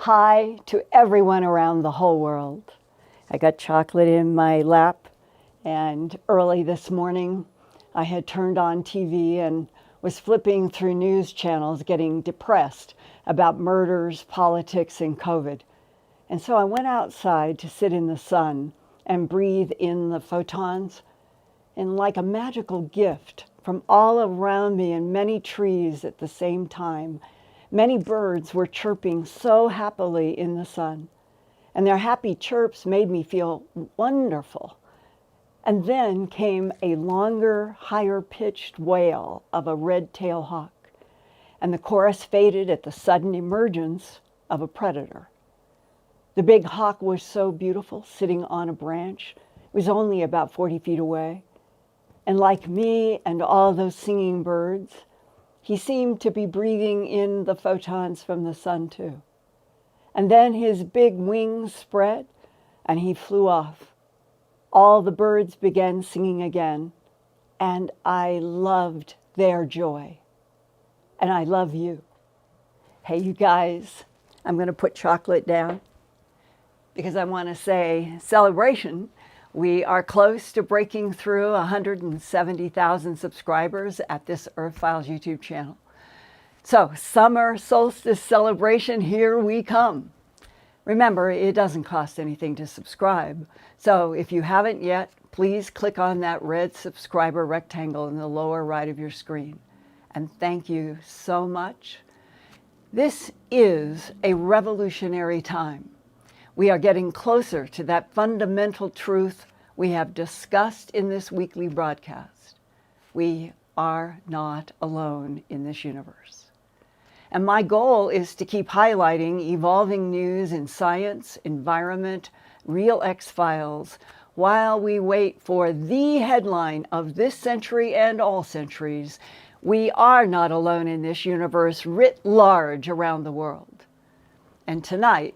Hi to everyone around the whole world. I got chocolate in my lap, and early this morning I had turned on TV and was flipping through news channels getting depressed about murders, politics, and COVID. And so I went outside to sit in the sun and breathe in the photons. And like a magical gift from all around me and many trees at the same time, many birds were chirping so happily in the sun, and their happy chirps made me feel wonderful. And then came a longer, higher-pitched wail of a red-tailed hawk, and the chorus faded at the sudden emergence of a predator. The big hawk was so beautiful, sitting on a branch. It was only about 40 feet away. And like me and all those singing birds, he seemed to be breathing in the photons from the sun too. And then his big wings spread and he flew off. All the birds began singing again, and I loved their joy. And I love you. Hey, you guys, I'm going to put chocolate down because I want to say celebration. We are close to breaking through 170,000 subscribers at this Earthfiles YouTube channel. So, summer solstice celebration, here we come. Remember, it doesn't cost anything to subscribe. So if you haven't yet, please click on that red subscriber rectangle in the lower right of your screen. And thank you so much. This is a revolutionary time. We are getting closer to that fundamental truth we have discussed in this weekly broadcast. We are not alone in this universe. And my goal is to keep highlighting evolving news in science, environment, real X-Files, while we wait for the headline of this century and all centuries: we are not alone in this universe writ large around the world. And tonight,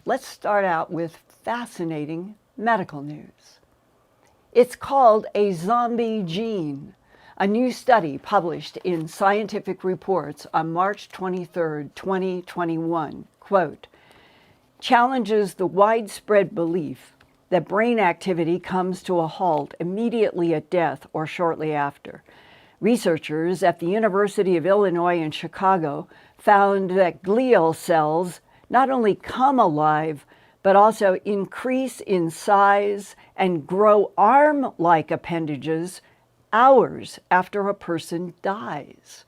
let's start out with fascinating medical news. It's called a zombie gene, a new study published in Scientific Reports on March 23, 2021, quote, challenges the widespread belief that brain activity comes to a halt immediately at death or shortly after. Researchers at the University of Illinois in Chicago found that glial cells not only come alive, but also increase in size and grow arm-like appendages hours after a person dies.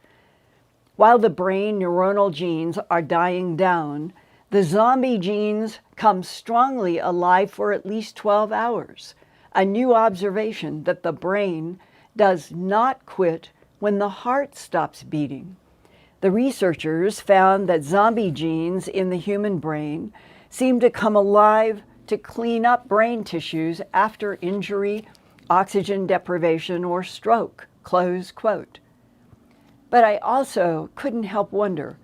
While the brain neuronal genes are dying down, the zombie genes come strongly alive for at least 12 hours, a new observation that the brain does not quit when the heart stops beating. The researchers found that zombie genes in the human brain seem to come alive to clean up brain tissues after injury, oxygen deprivation, or stroke, close quote. But I also couldn't help wonder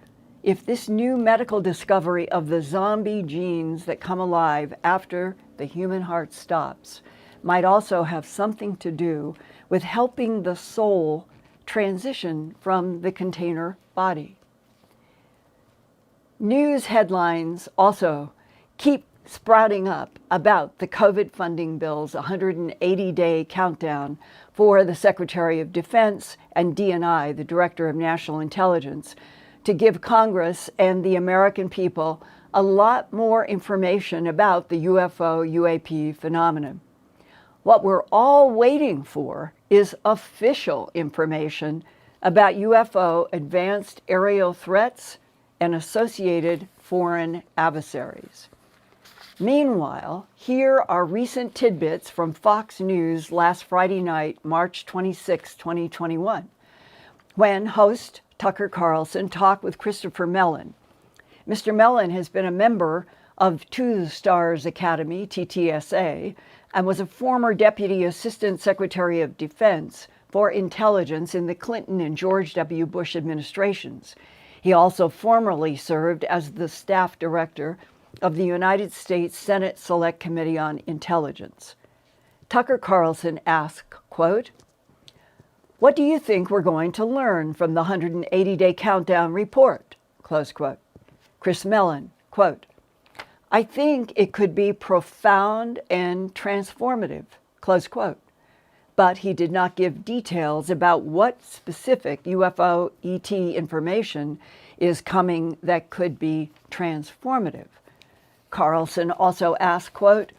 if this new medical discovery of the zombie genes that come alive after the human heart stops might also have something to do with helping the soul transition from the container body. News headlines also keep sprouting up about the COVID funding bill's 180-day countdown for the Secretary of Defense and DNI, the Director of National Intelligence, to give Congress and the American people a lot more information about the UFO-UAP phenomenon. What we're all waiting for is official information about UFO advanced aerial threats and associated foreign adversaries. Meanwhile, here are recent tidbits from Fox News last Friday night, March 26, 2021, when host Tucker Carlson talked with Christopher Mellon. Mr. Mellon has been a member of Two Stars Academy, TTSA, and was a former Deputy Assistant Secretary of Defense for Intelligence in the Clinton and George W. Bush administrations. He also formerly served as the staff director of the United States Senate Select Committee on Intelligence. Tucker Carlson asked, quote, "What do you think we're going to learn from the 180-day countdown report?" Close quote. Chris Mellon, quote, "I think it could be profound and transformative," close quote. But he did not give details about what specific UFO ET information is coming that could be transformative. Carlson also asked, quote,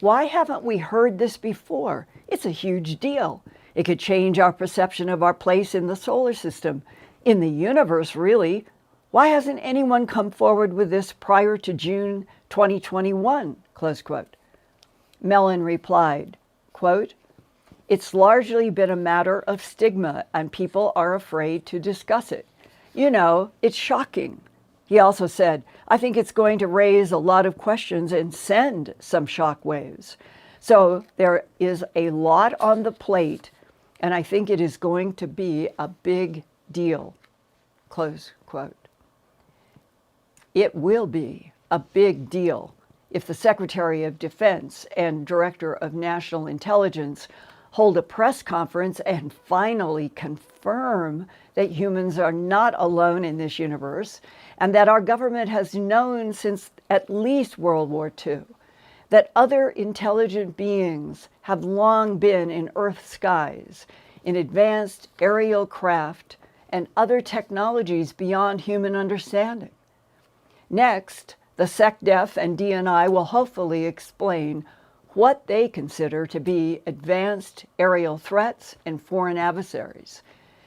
"Why haven't we heard this before? It's a huge deal. It could change our perception of our place in the solar system, in the universe, really. Why hasn't anyone come forward with this prior to June 2021? Close quote. Mellon replied, quote, "It's largely been a matter of stigma and people are afraid to discuss it. You know, it's shocking." He also said, "I think it's going to raise a lot of questions and send some shock waves. So there is a lot on the plate, and I think it is going to be a big deal." Close quote. It will be a big deal if the Secretary of Defense and Director of National Intelligence hold a press conference and finally confirm that humans are not alone in this universe and that our government has known since at least World War II that other intelligent beings have long been in Earth's skies, in advanced aerial craft and other technologies beyond human understanding. Next, the SecDef and DNI will hopefully explain what they consider to be advanced aerial threats and foreign adversaries.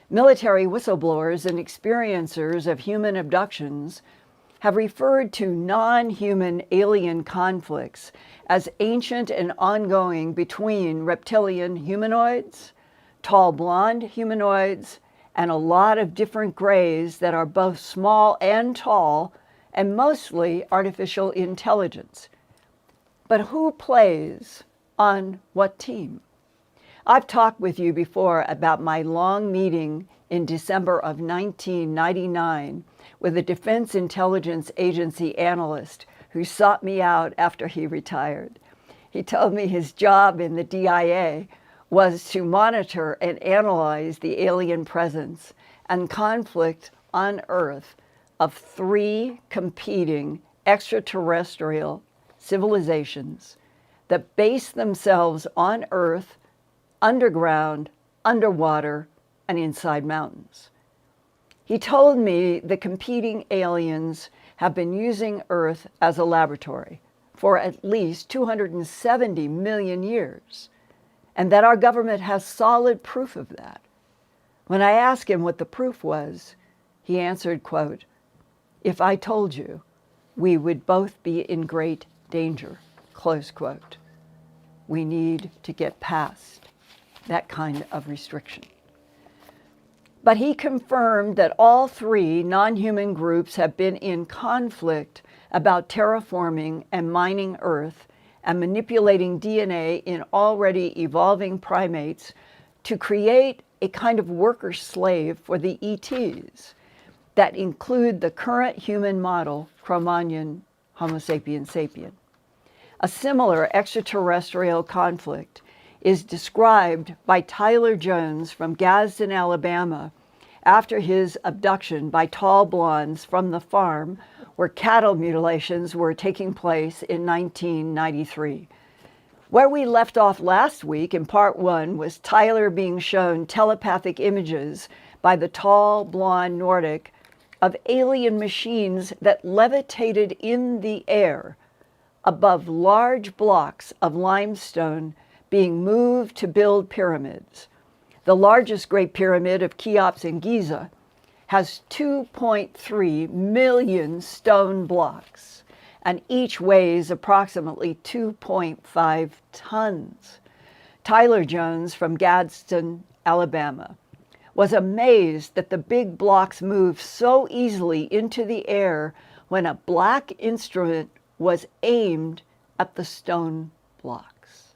Military whistleblowers and experiencers of human abductions have referred to non-human alien conflicts as ancient and ongoing between reptilian humanoids, tall blonde humanoids, and a lot of different grays that are both small and tall and mostly artificial intelligence. But who plays on what team? I've talked with you before about my long meeting in December of 1999 with a Defense Intelligence Agency analyst who sought me out after he retired. He told me his job in the DIA was to monitor and analyze the alien presence and conflict on Earth of 3 competing extraterrestrial civilizations that base themselves on Earth, underground, underwater, and inside mountains. He told me the competing aliens have been using Earth as a laboratory for at least 270 million years, and that our government has solid proof of that. When I asked him what the proof was, he answered, quote, "If I told you, we would both be in great danger," close quote. We need to get past that kind of restriction. But he confirmed that all 3 non-human groups have been in conflict about terraforming and mining Earth and manipulating DNA in already evolving primates to create a kind of worker slave for the ETs that include the current human model, Cro-Magnon Homo sapiens sapien. A similar extraterrestrial conflict is described by Tyler Jones from Gadesden, Alabama, after his abduction by tall blondes from the farm where cattle mutilations were taking place in 1993. Where we left off last week in part 1 was Tyler being shown telepathic images by the tall blonde Nordic of alien machines that levitated in the air above large blocks of limestone being moved to build pyramids. The largest Great Pyramid of Cheops in Giza has 2.3 million stone blocks, and each weighs approximately 2.5 tons. Tyler Jones from Gadesden, Alabama, was amazed that the big blocks moved so easily into the air when a black instrument was aimed at the stone blocks.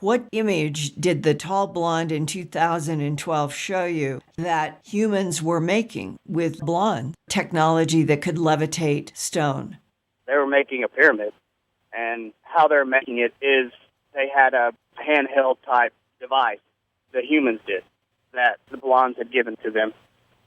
What image did the tall blonde in 2012 show you that humans were making with blonde technology that could levitate stone? They were making a pyramid, and how they're making it is they had a handheld type device, the humans did, that the blondes had given to them.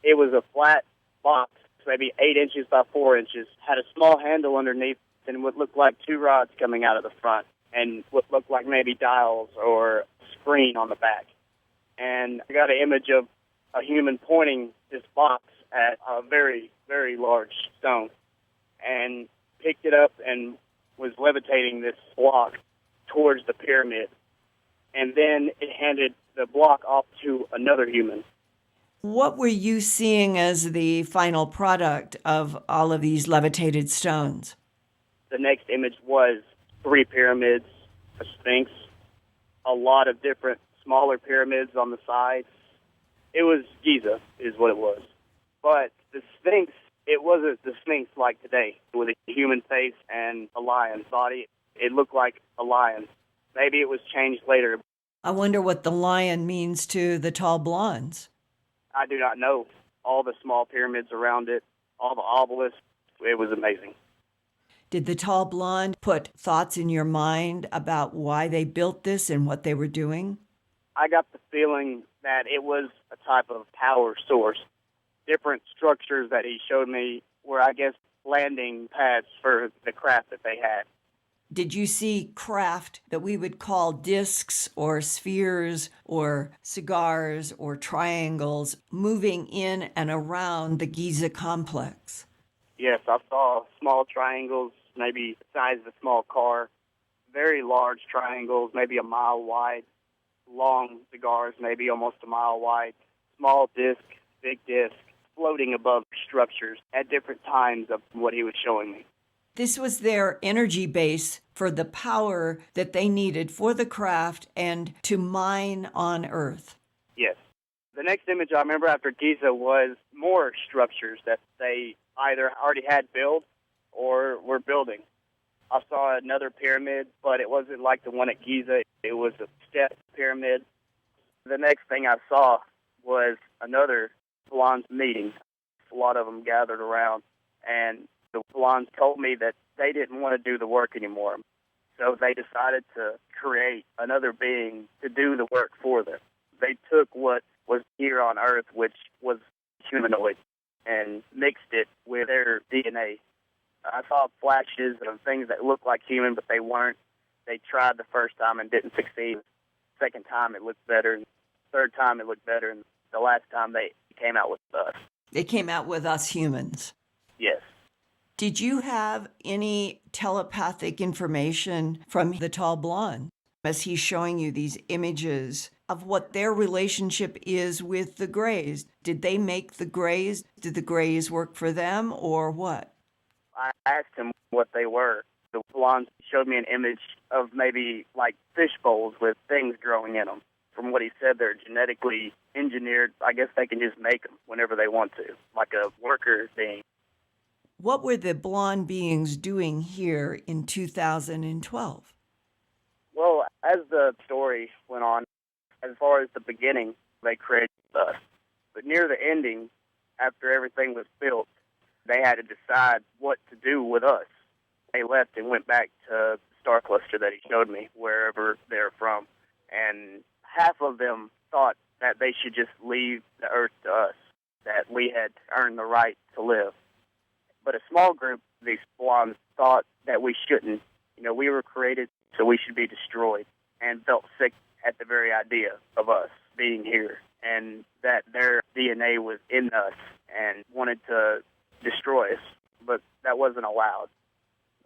It was a flat box maybe 8 inches by 4 inches, had a small handle underneath and what looked like 2 rods coming out of the front and what looked like maybe dials or a screen on the back. And I got an image of a human pointing this box at a very, very large stone and picked it up and was levitating this block towards the pyramid. And then it handed the block off to another human. What were you seeing as the final product of all of these levitated stones? The next image was 3 pyramids, a sphinx, a lot of different smaller pyramids on the sides. It was Giza, is what it was. But the sphinx, it wasn't the sphinx like today, with a human face and a lion's body. It looked like a lion. Maybe it was changed later. I wonder what the lion means to the tall blondes. I do not know. All the small pyramids around it, all the obelisks, it was amazing. Did the tall blonde put thoughts in your mind about why they built this and what they were doing? I got the feeling that it was a type of power source. Different structures that he showed me were, I guess, landing pads for the craft that they had. Did you see craft that we would call discs or spheres or cigars or triangles moving in and around the Giza complex? Yes, I saw small triangles, maybe the size of a small car, very large triangles, maybe a mile wide, long cigars, maybe almost a mile wide, small disc, big disc, floating above structures at different times of what he was showing me. This was their energy base for the power that they needed for the craft and to mine on Earth. Yes. The next image I remember after Giza was more structures that they either already had built or were building. I saw another pyramid, but it wasn't like the one at Giza. It was a step pyramid. The next thing I saw was another salons meeting. A lot of them gathered around, and the salons told me that they didn't want to do the work anymore. So they decided to create another being to do the work for them. They took what was here on Earth, which was humanoid, and mixed it with their DNA. I saw flashes of things that looked like human, but they weren't. They tried the first time and didn't succeed. Second time it looked better, and third time it looked better, and the last time they came out with us. They came out with us humans. Yes. Did you have any telepathic information from the tall blonde as he's showing you these images of what their relationship is with the Greys? Did they make the Greys? Did the Greys work for them or what? I asked him what they were. The blonde showed me an image of maybe like fish bowls with things growing in them. From what he said, they're genetically engineered. I guess they can just make them whenever they want to, like a worker thing. What were the blonde beings doing here in 2012? Well, as the story went on, as far as the beginning, they created us. But near the ending, after everything was built, they had to decide what to do with us. They left and went back to the star cluster that he showed me, wherever they're from. And half of them thought that they should just leave the Earth to us, that we had earned the right to live. But a small group, these blondes, thought that we shouldn't. You know, we were created, so we should be destroyed, and felt sick at the very idea of us being here, and that their DNA was in us and wanted to destroy us, but that wasn't allowed.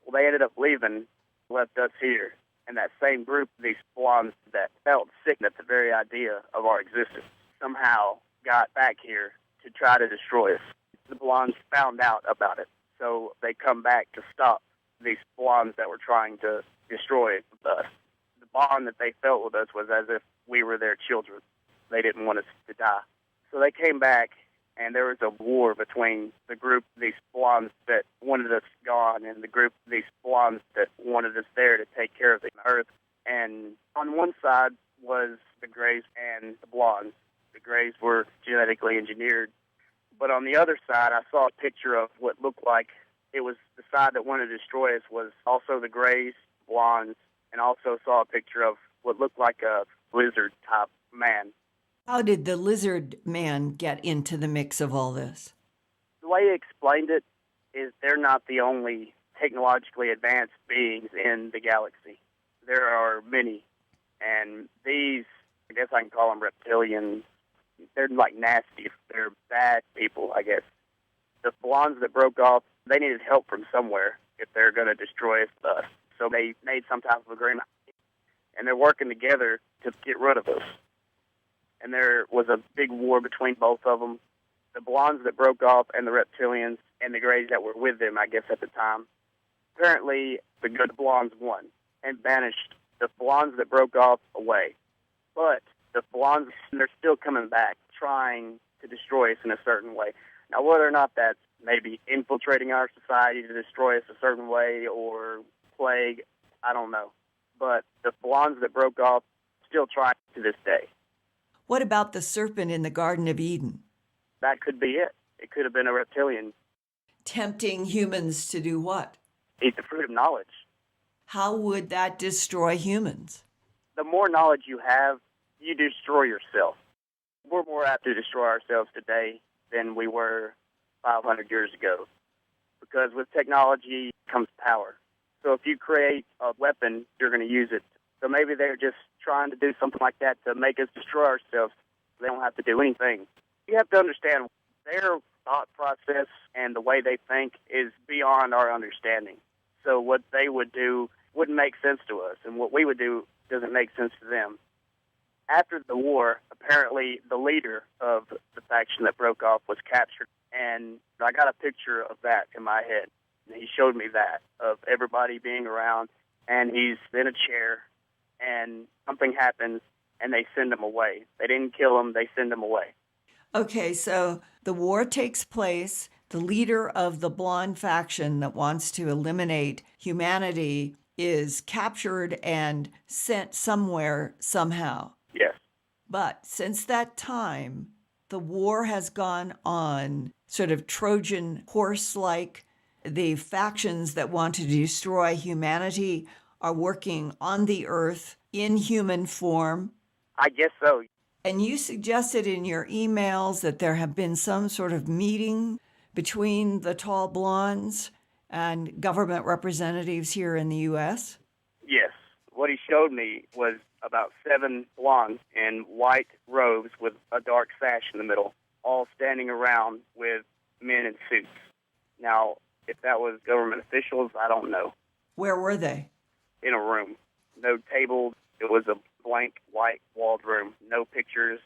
Well, they ended up leaving, left us here, and that same group, these blondes that felt sick at the very idea of our existence, somehow got back here to try to destroy us. The blondes found out about it, so they come back to stop these blondes that were trying to destroy us. The bond that they felt with us was as if we were their children. They didn't want us to die. So they came back, and there was a war between the group, these blondes that wanted us gone, and the group, these blondes that wanted us there to take care of the Earth. And on one side was the Greys and the blondes. The Greys were genetically engineered. But on the other side, I saw a picture of what looked like it was the side that wanted to destroy us was also the Greys, blondes, and also saw a picture of what looked like a lizard-type man. How did the lizard man get into the mix of all this? The way he explained it is they're not the only technologically advanced beings in the galaxy. There are many, and these, I guess I can call them reptilians. They're like nasty. They're bad people, I guess. The blondes that broke off, they needed help from somewhere if they're going to destroy us. So they made some type of agreement, and they're working together to get rid of us. And there was a big war between both of them. The blondes that broke off and the reptilians and the Greys that were with them, I guess, at the time. Apparently, the good blondes won and banished the blondes that broke off away. But the blondes, they're still coming back, trying to destroy us in a certain way. Now, whether or not that's maybe infiltrating our society to destroy us a certain way or plague, I don't know. But the blondes that broke off still trying to this day. What about the serpent in the Garden of Eden? That could be it. It could have been a reptilian. Tempting humans to do what? Eat the fruit of knowledge. How would that destroy humans? The more knowledge you have, you destroy yourself. We're more apt to destroy ourselves today than we were 500 years ago. Because with technology comes power. So if you create a weapon, you're going to use it. So maybe they're just trying to do something like that to make us destroy ourselves. They don't have to do anything. You have to understand their thought process and the way they think is beyond our understanding. So what they would do wouldn't make sense to us, and what we would do doesn't make sense to them. After the war, apparently the leader of the faction that broke off was captured, and I got a picture of that in my head. And he showed me that, of everybody being around, and he's in a chair, and something happens, and they send him away. They didn't kill him, they send him away. Okay, so the war takes place. The leader of the blonde faction that wants to eliminate humanity is captured and sent somewhere somehow. Yes. But since that time, the war has gone on sort of Trojan horse-like. The factions that want to destroy humanity are working on the earth in human form. I guess so. And you suggested in your emails that there have been some sort of meeting between the tall blondes and government representatives here in the U.S.? Yes. What he showed me was about 7 blondes in white robes with a dark sash in the middle, all standing around with men in suits. Now, if that was government officials, I don't know. Where were they? In a room. No table. It was a blank, white, walled room. No pictures.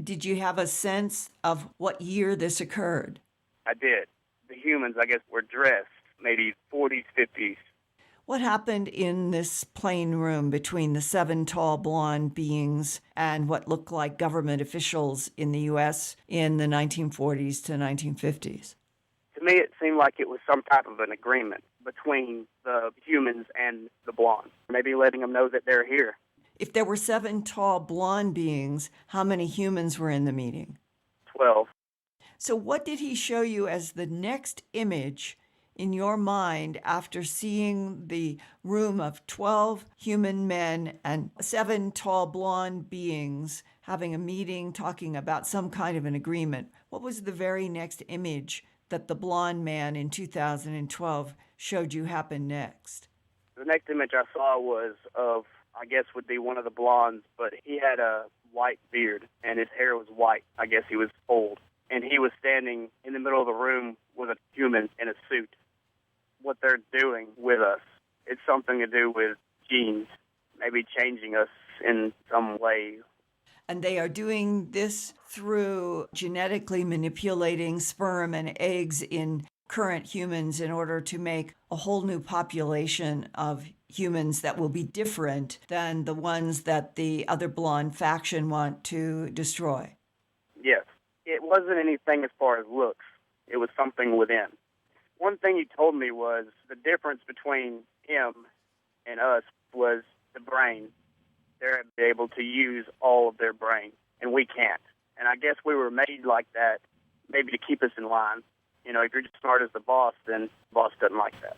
Did you have a sense of what year this occurred? I did. The humans, I guess, were dressed maybe 40s, 50s. What happened in this plain room between the 7 tall blonde beings and what looked like government officials in the U.S. in the 1940s to 1950s? To me, it seemed like it was some type of an agreement between the humans and the blondes, maybe letting them know that they're here. If there were 7 tall blonde beings, how many humans were in the meeting? 12. So what did he show you as the next image in your mind after seeing the room of 12 human men and 7 tall blonde beings having a meeting, talking about some kind of an agreement? What was the very next image that the blonde man in 2012 showed you happen next? The next image I saw was of, I guess would be one of the blondes, but he had a white beard and his hair was white. I guess he was old. And he was standing in the middle of the room with a human in a suit. What they're doing with us, it's something to do with genes, maybe changing us in some way. And they are doing this through genetically manipulating sperm and eggs in current humans in order to make a whole new population of humans that will be different than the ones that the other blonde faction want to destroy. Yes. It wasn't anything as far as looks. It was something within. One thing he told me was the difference between him and us was the brain. They're able to use all of their brain, and we can't. And I guess we were made like that, maybe to keep us in line. You know, if you're just smart as the boss, then the boss doesn't like that.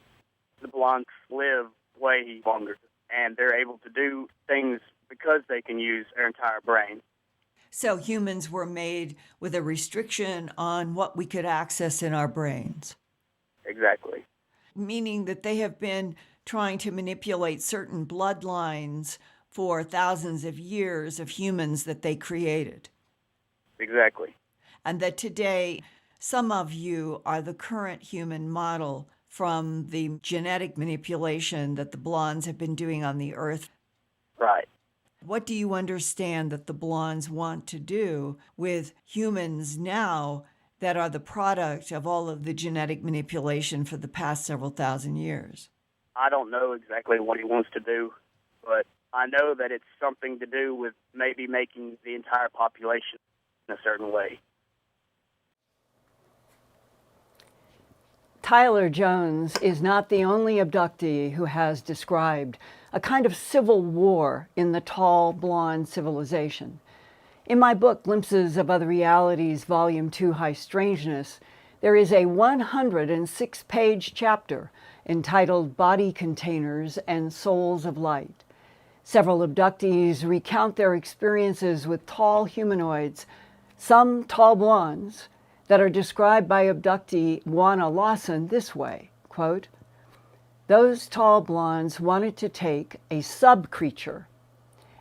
The blondes live way longer, and they're able to do things because they can use their entire brain. So humans were made with a restriction on what we could access in our brains, Exactly. meaning that they have been trying to manipulate certain bloodlines for thousands of years of humans that they created. Exactly. And that today, some of you are the current human model from the genetic manipulation that the blondes have been doing on the Earth. Right. What do you understand that the blondes want to do with humans now that are the product of all of the genetic manipulation for the past several thousand years? I don't know exactly what he wants to do, but I know that it's something to do with maybe making the entire population in a certain way. Tyler Jones is not the only abductee who has described a kind of civil war in the tall, blonde civilization. In my book, Glimpses of Other Realities, Volume 2, High Strangeness, there is a 106-page chapter entitled Body Containers and Souls of Light. Several abductees recount their experiences with tall humanoids, some tall blondes, that are described by abductee Lawson this way, quote, "Those tall blondes wanted to take a sub-creature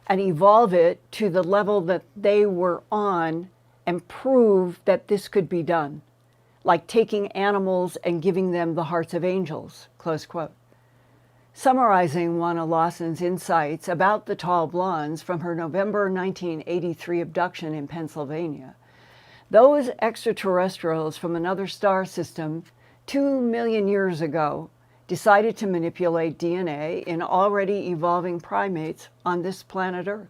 and evolve it to the level that they were on and prove that this could be done, like taking animals and giving them the hearts of angels," close quote. Summarizing Juana Lawson's insights about the tall blondes from her November 1983 abduction in Pennsylvania, those extraterrestrials from another star system 2 million years ago decided to manipulate DNA in already evolving primates on this planet Earth.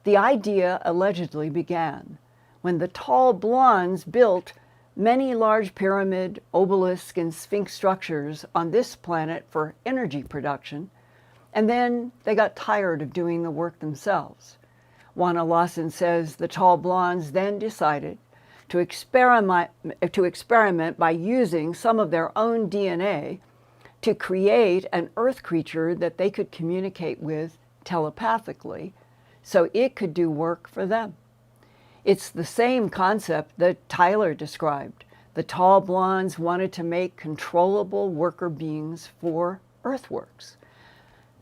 The idea allegedly began when the tall blondes built many large pyramid, obelisk, and sphinx structures on this planet for energy production, and then they got tired of doing the work themselves. Juana Lawson says the tall blondes then decided to experiment by using some of their own DNA to create an Earth creature that they could communicate with telepathically so it could do work for them. It's the same concept that Tyler described. The tall blondes wanted to make controllable worker beings for Earthworks.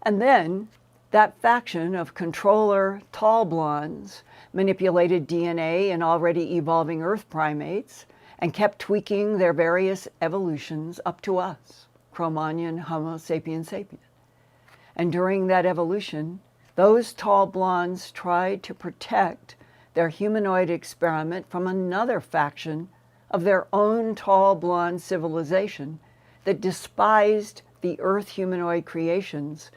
And then that faction of controller tall blondes manipulated DNA in already evolving Earth primates and kept tweaking their various evolutions up to us, Cro-Magnon, Homo sapiens sapiens. And during that evolution, those tall blondes tried to protect their humanoid experiment from another faction of their own tall blonde civilization that despised the Earth humanoid creations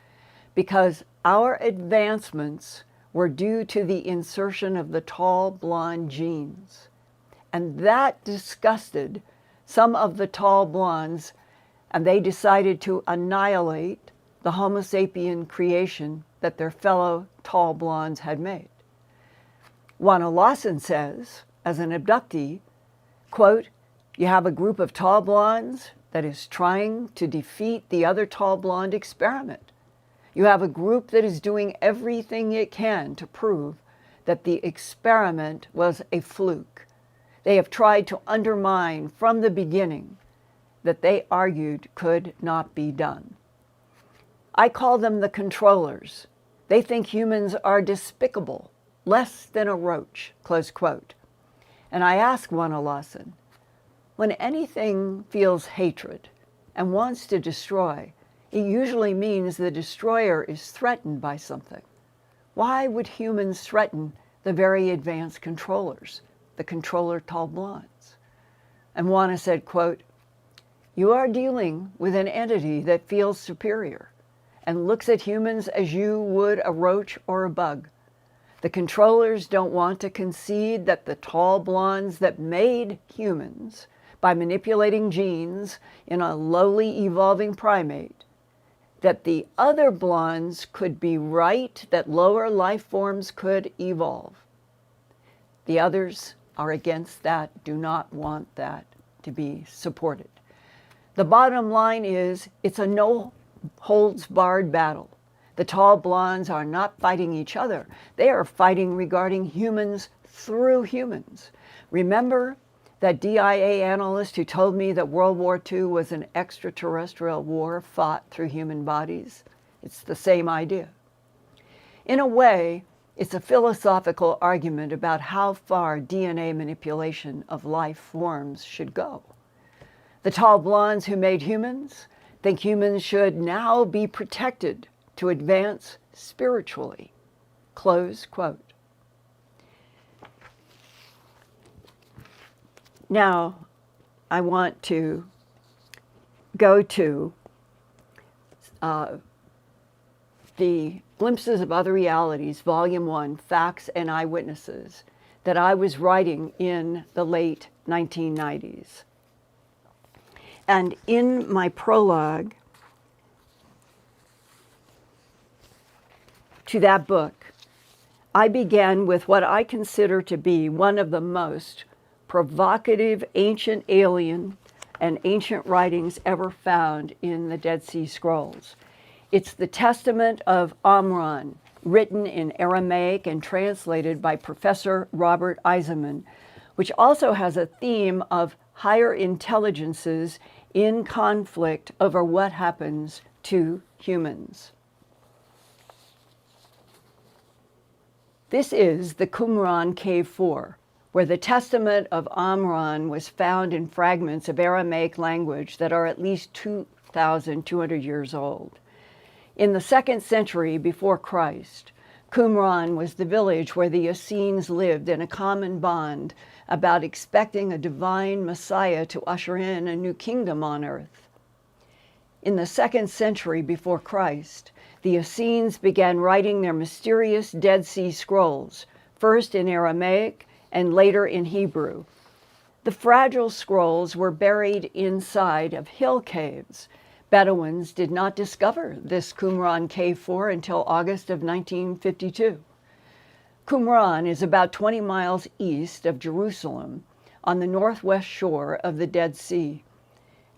because our advancements were due to the insertion of the tall blonde genes. And that disgusted some of the tall blondes, and they decided to annihilate the Homo sapien creation that their fellow tall blondes had made. Juana Lawson says, as an abductee, quote, "You have a group of tall blondes that is trying to defeat the other tall blonde experiment. You have a group that is doing everything it can to prove that the experiment was a fluke. They have tried to undermine from the beginning that they argued could not be done. I call them the controllers. They think humans are despicable, less than a roach," close quote. And I ask Juana Lawson, when anything feels hatred and wants to destroy, it usually means the destroyer is threatened by something. Why would humans threaten the very advanced controllers, the controller tall blondes? And Juana said, quote, "You are dealing with an entity that feels superior and looks at humans as you would a roach or a bug. The controllers don't want to concede that the tall blondes that made humans by manipulating genes in a lowly evolving primate, that the other blondes could be right, that lower life forms could evolve. The others are against that, do not want that to be supported. The bottom line is it's a no holds barred battle. The tall blondes are not fighting each other. They are fighting regarding humans through humans. Remember that DIA analyst who told me that World War II was an extraterrestrial war fought through human bodies? It's the same idea. In a way, it's a philosophical argument about how far DNA manipulation of life forms should go. The tall blondes who made humans think humans should now be protected to advance spiritually. Close quote. Now, I want to go to the Glimpses of Other Realities, Volume 1, Facts and Eyewitnesses, that I was writing in the late 1990s. And in my prologue to that book, I began with what I consider to be one of the most provocative ancient alien and ancient writings ever found in the Dead Sea Scrolls. It's the Testament of Amran, written in Aramaic and translated by Professor Robert Eisenman, which also has a theme of higher intelligences in conflict over what happens to humans. This is the Qumran Cave 4, where the Testament of Amran was found in fragments of Aramaic language that are at least 2,200 years old. In the 2nd century before Christ, Qumran was the village where the Essenes lived in a common bond about expecting a divine Messiah to usher in a new kingdom on earth. In the 2nd century before Christ, the Essenes began writing their mysterious Dead Sea Scrolls, first in Aramaic and later in Hebrew. The fragile scrolls were buried inside of hill caves. Bedouins did not discover this Qumran Cave 4 until August of 1952. Qumran is about 20 miles east of Jerusalem on the northwest shore of the Dead Sea.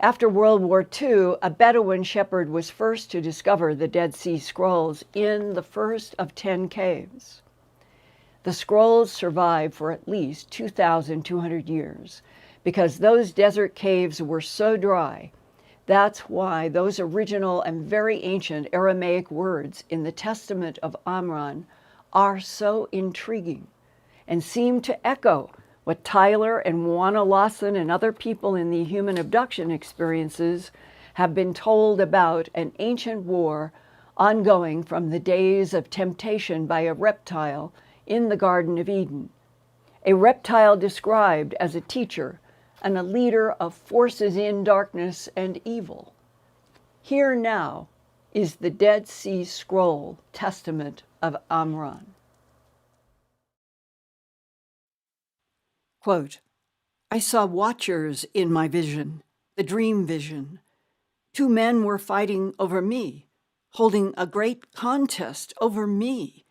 After World War II, a Bedouin shepherd was first to discover the Dead Sea Scrolls in the first of 10 caves. The scrolls survived for at least 2,200 years because those desert caves were so dry. That's why those original and very ancient Aramaic words in the Testament of Amran are so intriguing and seem to echo what Tyler and Juana Lawson and other people in the human abduction experiences have been told about an ancient war ongoing from the days of temptation by a reptile in the Garden of Eden. A reptile described as a teacher and a leader of forces in darkness and evil. Here now is the Dead Sea Scroll Testament of Amran. Quote, I saw watchers in my vision, the dream vision. 2 men were fighting over me, holding a great contest over me.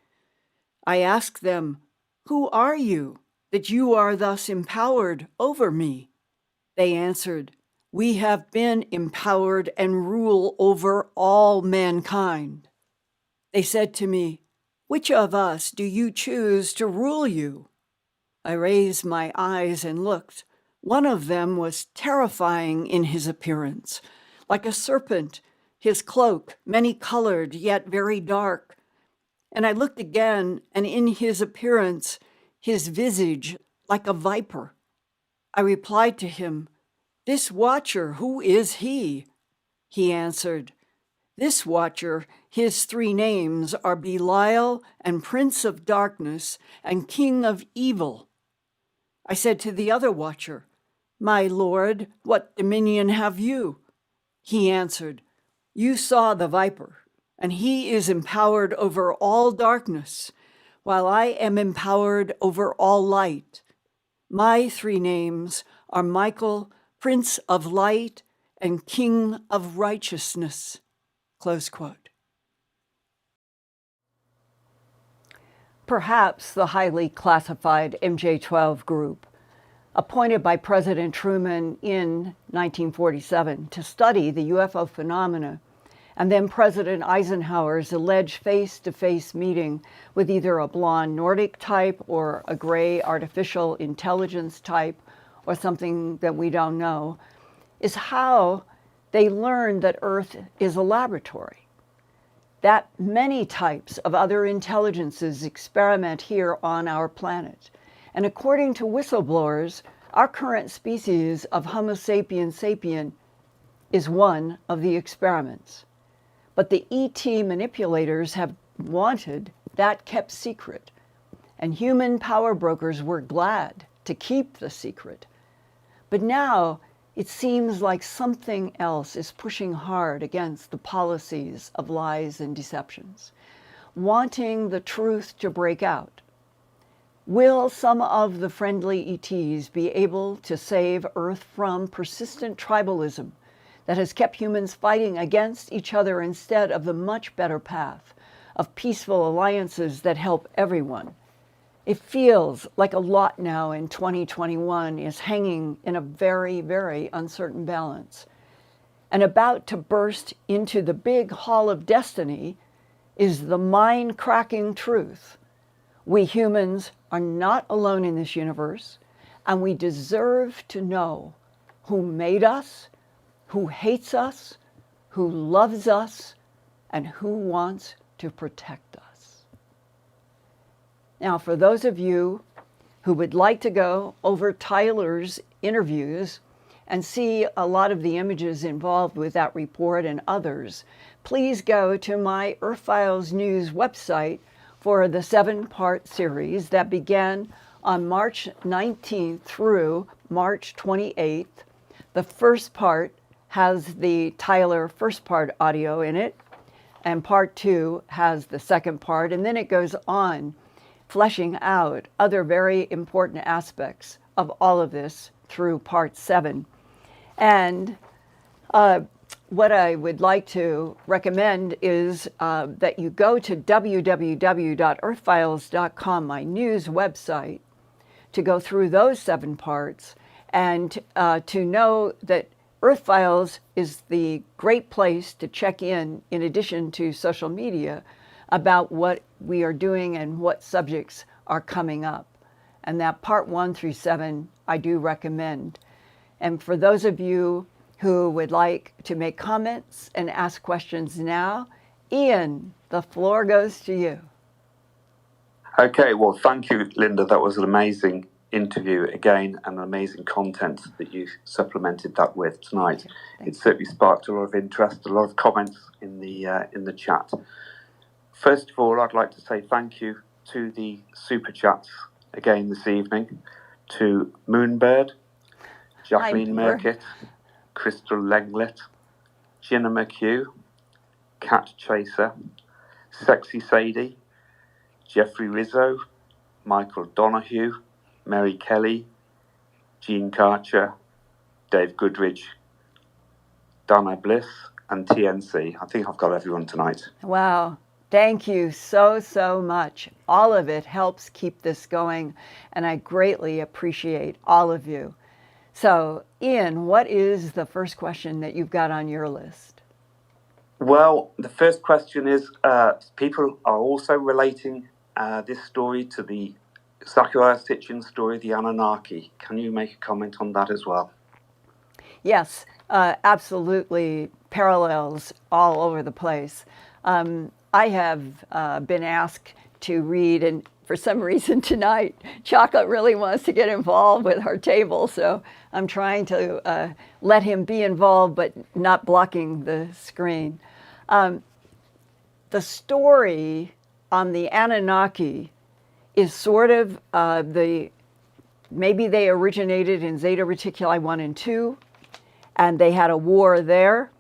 I asked them, who are you, that you are thus empowered over me? They answered, we have been empowered and rule over all mankind. They said to me, which of us do you choose to rule you? I raised my eyes and looked. One of them was terrifying in his appearance, like a serpent, his cloak many-colored yet very dark. And I looked again, and in his appearance, his visage like a viper. I replied to him, this watcher, who is he? He answered, this watcher, his 3 names are Belial and Prince of Darkness and King of Evil. I said to the other watcher, my lord, what dominion have you? He answered, you saw the viper, and he is empowered over all darkness, while I am empowered over all light. My 3 names are Michael, Prince of Light, and King of Righteousness. Close quote. Perhaps the highly classified MJ-12 group, appointed by President Truman in 1947 to study the UFO phenomena And then President Eisenhower's alleged face-to-face meeting with either a blonde Nordic type or a gray artificial intelligence type or something that we don't know, is how they learned that Earth is a laboratory, that many types of other intelligences experiment here on our planet. And according to whistleblowers, our current species of Homo sapiens sapien is one of the experiments. But the ET manipulators have wanted that kept secret, and human power brokers were glad to keep the secret. But now it seems like something else is pushing hard against the policies of lies and deceptions, wanting the truth to break out. Will some of the friendly ETs be able to save Earth from persistent tribalism that has kept humans fighting against each other instead of the much better path of peaceful alliances that help everyone? It feels like a lot now in 2021 is hanging in a very, very uncertain balance. And about to burst into the big hall of destiny is the mind-cracking truth. We humans are not alone in this universe, and we deserve to know who made us, who hates us, who loves us, and who wants to protect us. Now, for those of you who would like to go over Tyler's interviews and see a lot of the images involved with that report and others, please go to my Earthfiles News website for the 7-part series that began on March 19th through March 28th. The first part has the Tyler first part audio in it, and part 2 has the second part, and then it goes on fleshing out other very important aspects of all of this through part 7. And what I would like to recommend is that you go to www.earthfiles.com, my news website, to go through those 7 parts and to know that Earthfiles is the great place to check in addition to social media, about what we are doing and what subjects are coming up. And that part 1 through 7, I do recommend. And for those of you who would like to make comments and ask questions now, Ian, the floor goes to you. Okay, well, thank you, Linda. That was an amazing interview again, and amazing content that you supplemented that with tonight. It certainly sparked a lot of interest, a lot of comments in the chat. First of all, I'd like to say thank you to the super chats again this evening, to Moonbird, Jacqueline Merkitt, Crystal Lenglet, Gina McHugh, Cat Chaser, Sexy Sadie, Jeffrey Rizzo, Michael Donahue, Mary Kelly, Jean Karcher, Dave Goodridge, Dana Bliss, and TNC. I think I've got everyone tonight. Wow. Thank you so, so much. All of it helps keep this going, and I greatly appreciate all of you. So, Ian, what is the first question that you've got on your list? Well, the first question is, people are also relating this story to the Zachariah Sitchin story, the Anunnaki. Can you make a comment on that as well? Yes, absolutely. Parallels all over the place. I have been asked to read, and for some reason tonight, Chocolate really wants to get involved with our table, so I'm trying to let him be involved, but not blocking the screen. The story on the Anunnaki is sort of maybe they originated in Zeta Reticuli 1 and 2, and they had a war there.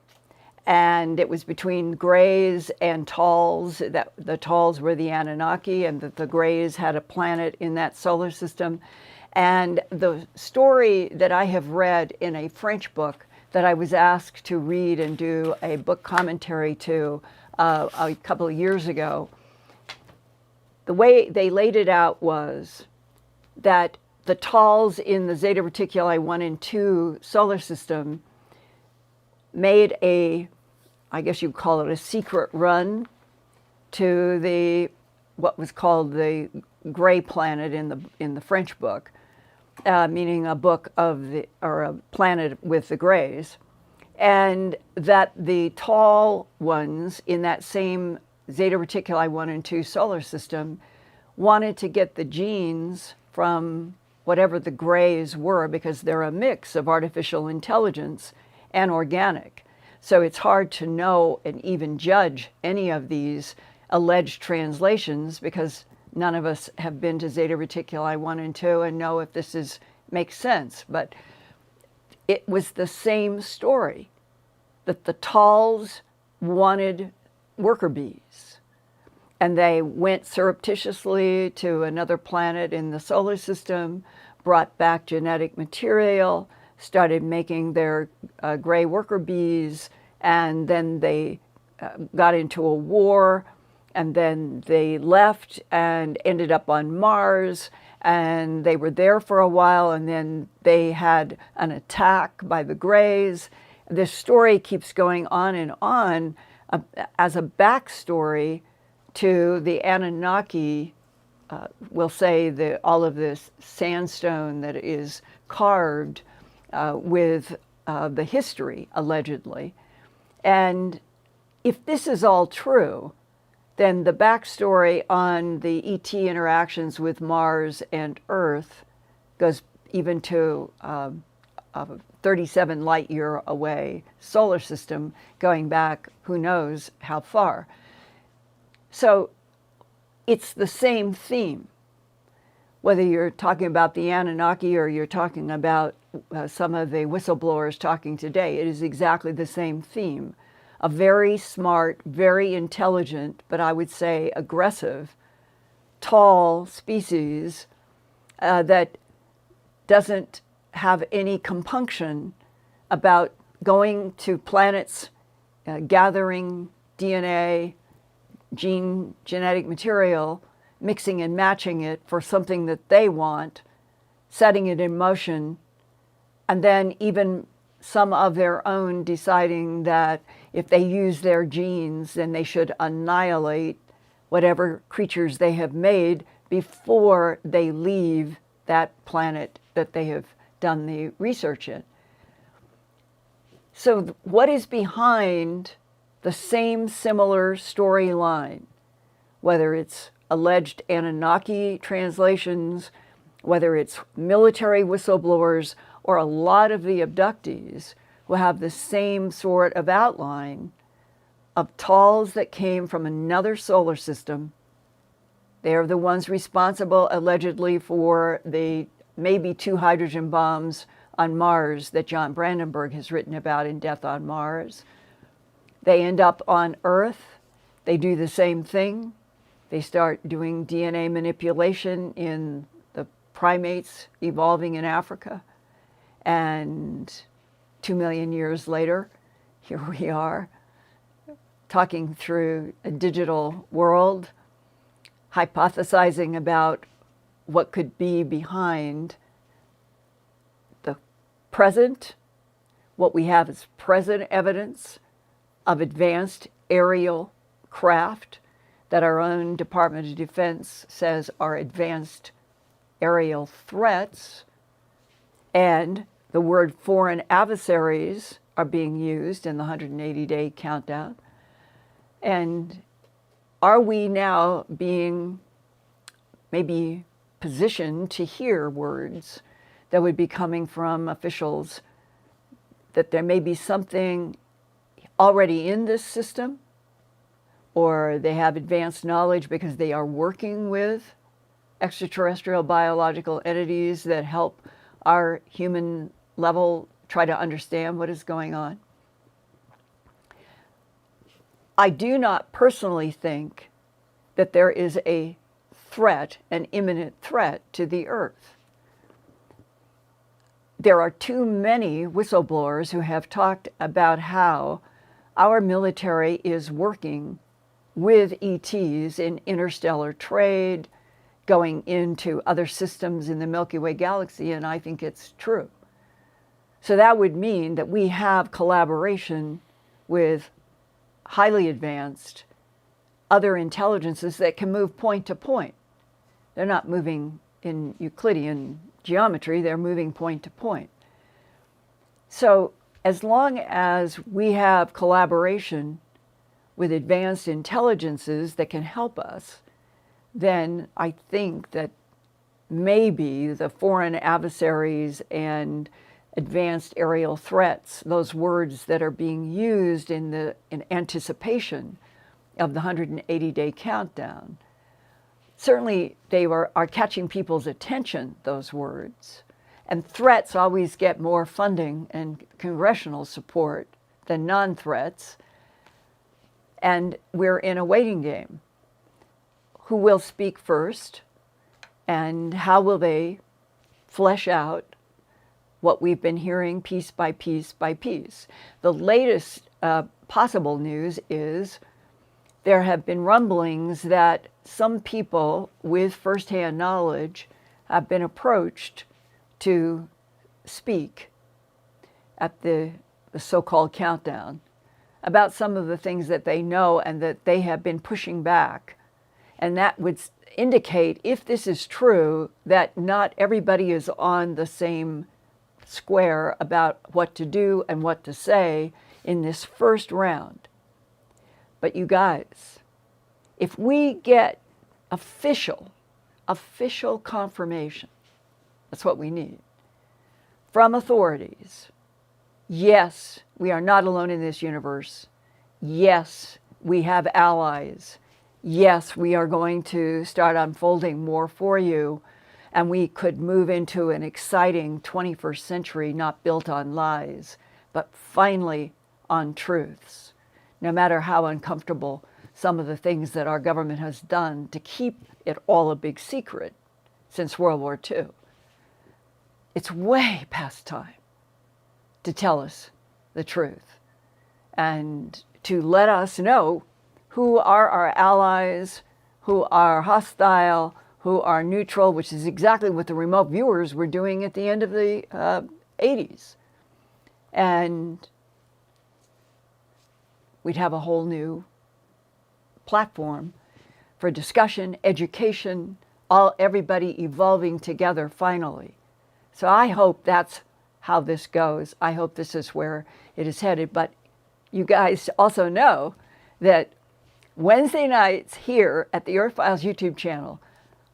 And it was between Greys and Talls. That the Talls were the Anunnaki, and that the Greys had a planet in that solar system. And the story that I have read in a French book that I was asked to read and do a book commentary to a couple of years ago, the way they laid it out was that the Talls in the Zeta Reticuli 1 and 2 solar system made a I guess you'd call it a secret run to the what was called the gray planet in the French book, meaning a book of the or a planet with the grays, and that the tall ones in that same Zeta Reticuli 1 and 2 solar system wanted to get the genes from whatever the grays were, because they're a mix of artificial intelligence and organic. So it's hard to know and even judge any of these alleged translations, because none of us have been to Zeta Reticuli 1 and 2 and know if this makes sense. But it was the same story, that the Talls wanted worker bees, and they went surreptitiously to another planet in the solar system, brought back genetic material, started making their gray worker bees, and then they got into a war, and then they left and ended up on Mars, and they were there for a while, and then they had an attack by the Greys. This story keeps going on and on as a backstory to the Anunnaki. We'll say all of this sandstone that is carved with the history, allegedly. And if this is all true, then the backstory on the ET interactions with Mars and Earth goes even to a 37 light year away solar system, going back who knows how far. So it's the same theme, whether you're talking about the Anunnaki or you're talking about some of the whistleblowers talking today. It is exactly the same theme. A very smart, very intelligent, but I would say aggressive, tall species that doesn't have any compunction about going to planets, gathering DNA, genetic material, mixing and matching it for something that they want, setting it in motion, and then even some of their own deciding that if they use their genes, then they should annihilate whatever creatures they have made before they leave that planet that they have done the research in. So what is behind the same similar storyline, whether it's alleged Anunnaki translations, whether it's military whistleblowers, or a lot of the abductees who have the same sort of outline of Talls that came from another solar system. They're the ones responsible, allegedly, for the maybe 2 hydrogen bombs on Mars that John Brandenburg has written about in Death on Mars. They end up on Earth. They do the same thing. They start doing DNA manipulation in the primates evolving in Africa. And 2 million years later, here we are, talking through a digital world, hypothesizing about what could be behind the present. What we have is present evidence of advanced aerial craft that our own Department of Defense says are advanced aerial threats, and the word foreign adversaries are being used in the 180-day countdown. And are we now being maybe positioned to hear words that would be coming from officials that there may be something already in this system, or they have advanced knowledge because they are working with extraterrestrial biological entities that help our human level try to understand what is going on? I do not personally think that there is a threat, an imminent threat to the Earth. There are too many whistleblowers who have talked about how our military is working with ETs in interstellar trade, going into other systems in the Milky Way galaxy, and I think it's true. So that would mean that we have collaboration with highly advanced other intelligences that can move point to point. They're not moving in Euclidean geometry, they're moving point to point. So as long as we have collaboration with advanced intelligences that can help us, then I think that maybe the foreign adversaries and advanced aerial threats, those words that are being used in anticipation of the 180-day countdown, certainly they are catching people's attention, those words. And threats always get more funding and congressional support than non-threats. And we're in a waiting game. Who will speak first? And how will they flesh out what we've been hearing piece by piece by piece? The latest possible news is there have been rumblings that some people with firsthand knowledge have been approached to speak at the so-called countdown about some of the things that they know and that they have been pushing back. And that would indicate, if this is true, that not everybody is on the same square about what to do and what to say in this first round. But you guys, if we get official confirmation, that's what we need, from authorities, yes, we are not alone in this universe. Yes, we have allies. Yes, we are going to start unfolding more for you, and we could move into an exciting 21st century not built on lies, but finally on truths, no matter how uncomfortable some of the things that our government has done to keep it all a big secret since World War II. It's way past time to tell us the truth and to let us know who are our allies, who are hostile, who are neutral, which is exactly what the remote viewers were doing at the end of the 80s. And we'd have a whole new platform for discussion, education, everybody evolving together finally. So I hope that's how this goes. I hope this is where it is headed. But you guys also know that Wednesday nights here at the Earthfiles YouTube channel,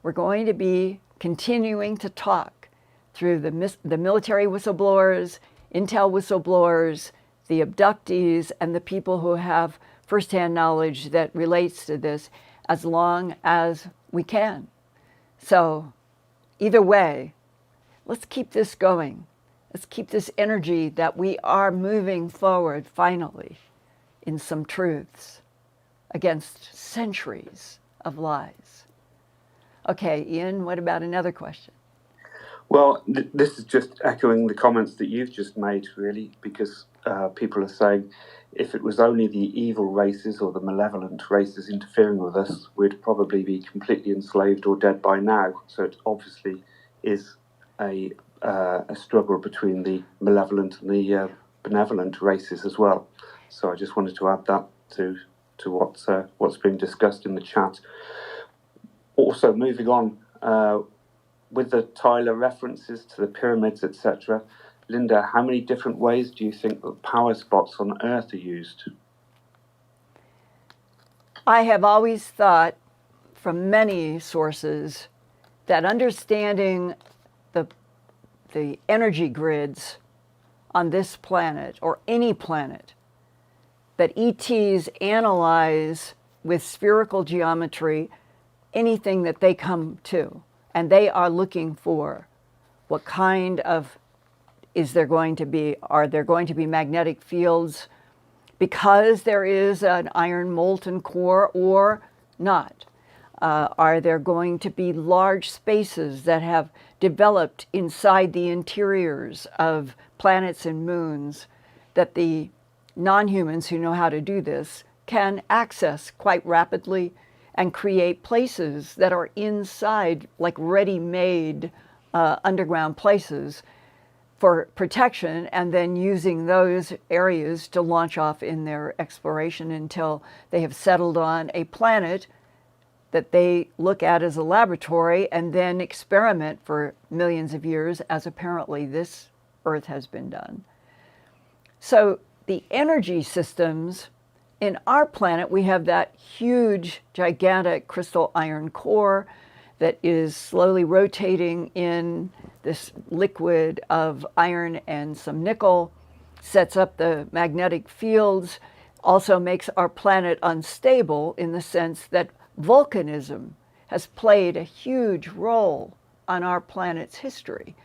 we're going to be continuing to talk through the military whistleblowers, intel whistleblowers, the abductees, and the people who have firsthand knowledge that relates to this as long as we can. So either way, let's keep this going. Let's keep this energy that we are moving forward finally in some truths against centuries of lies. Okay, Ian, what about another question? Well, this is just echoing the comments that you've just made, really, because people are saying if it was only the evil races or the malevolent races interfering with us, we'd probably be completely enslaved or dead by now. So it obviously is a struggle between the malevolent and the benevolent races as well. So I just wanted to add that to what's being discussed in the chat. Also, moving on, with the Tyler references to the pyramids, etc., Linda, how many different ways do you think that power spots on Earth are used? I have always thought from many sources that understanding the energy grids on this planet or any planet, that ETs analyze with spherical geometry anything that they come to, and they are looking for what kind of are there going to be magnetic fields because there is an iron molten core or not? Are there going to be large spaces that have developed inside the interiors of planets and moons that the non-humans who know how to do this can access quite rapidly and create places that are inside, like ready-made underground places for protection, and then using those areas to launch off in their exploration until they have settled on a planet that they look at as a laboratory and then experiment for millions of years, as apparently this Earth has been done. So the energy systems in our planet, we have that huge, gigantic crystal iron core that is slowly rotating in this liquid of iron and some nickel, sets up the magnetic fields, also makes our planet unstable in the sense that volcanism has played a huge role on our planet's history.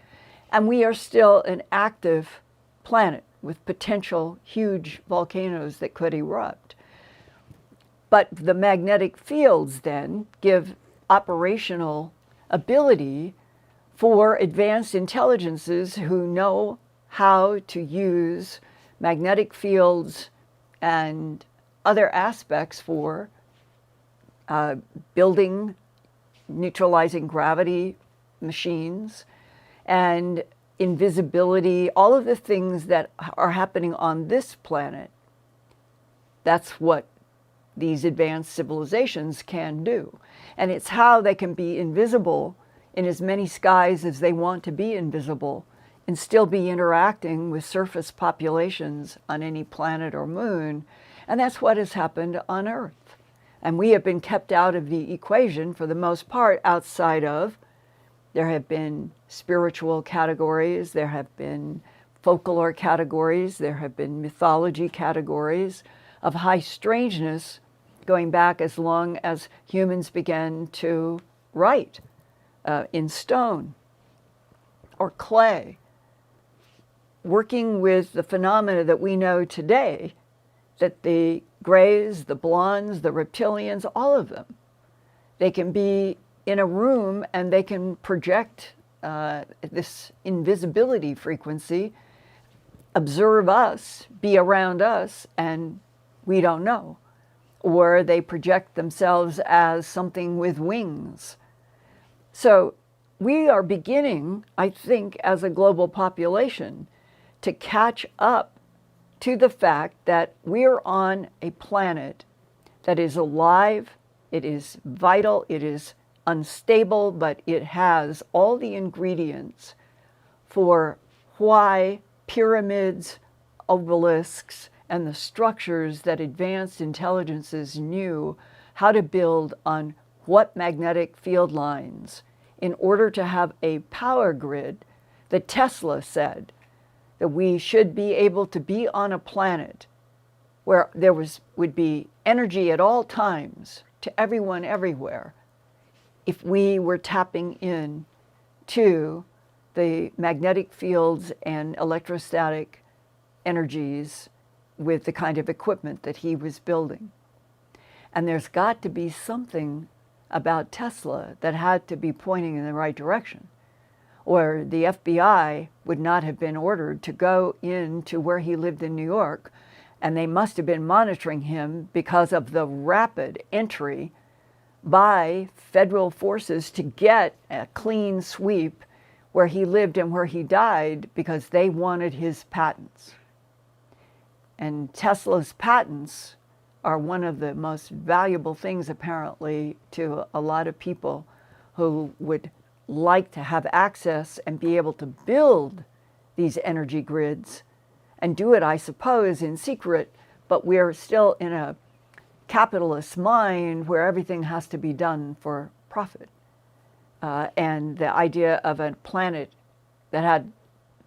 And we are still an active planet with potential huge volcanoes that could erupt. But the magnetic fields then give operational ability for advanced intelligences who know how to use magnetic fields and other aspects for building neutralizing gravity machines and invisibility, all of the things that are happening on this planet. That's what these advanced civilizations can do. And it's how they can be invisible in as many skies as they want to be invisible and still be interacting with surface populations on any planet or moon. And that's what has happened on Earth. And we have been kept out of the equation for the most part outside of, there have been spiritual categories, there have been folklore categories, there have been mythology categories of high strangeness going back as long as humans began to write in stone or clay, working with the phenomena that we know today, that the grays, the blondes, the reptilians, all of them, they can be in a room and they can project this invisibility frequency, observe us, be around us, and we don't know. Or they project themselves as something with wings. So we are beginning, I think, as a global population, to catch up to the fact that we're on a planet that is alive, it is vital, it is unstable, but it has all the ingredients for why pyramids, obelisks, and the structures that advanced intelligences knew how to build on what magnetic field lines in order to have a power grid that Tesla said that we should be able to be on a planet where there would be energy at all times to everyone everywhere if we were tapping in to the magnetic fields and electrostatic energies with the kind of equipment that he was building. And there's got to be something about Tesla that had to be pointing in the right direction, or the FBI would not have been ordered to go into where he lived in New York, and they must have been monitoring him because of the rapid entry by federal forces to get a clean sweep where he lived and where he died because they wanted his patents. And Tesla's patents are one of the most valuable things, apparently, to a lot of people who would like to have access and be able to build these energy grids and do it, I suppose, in secret, but we're still in a capitalist mind where everything has to be done for profit. And the idea of a planet that had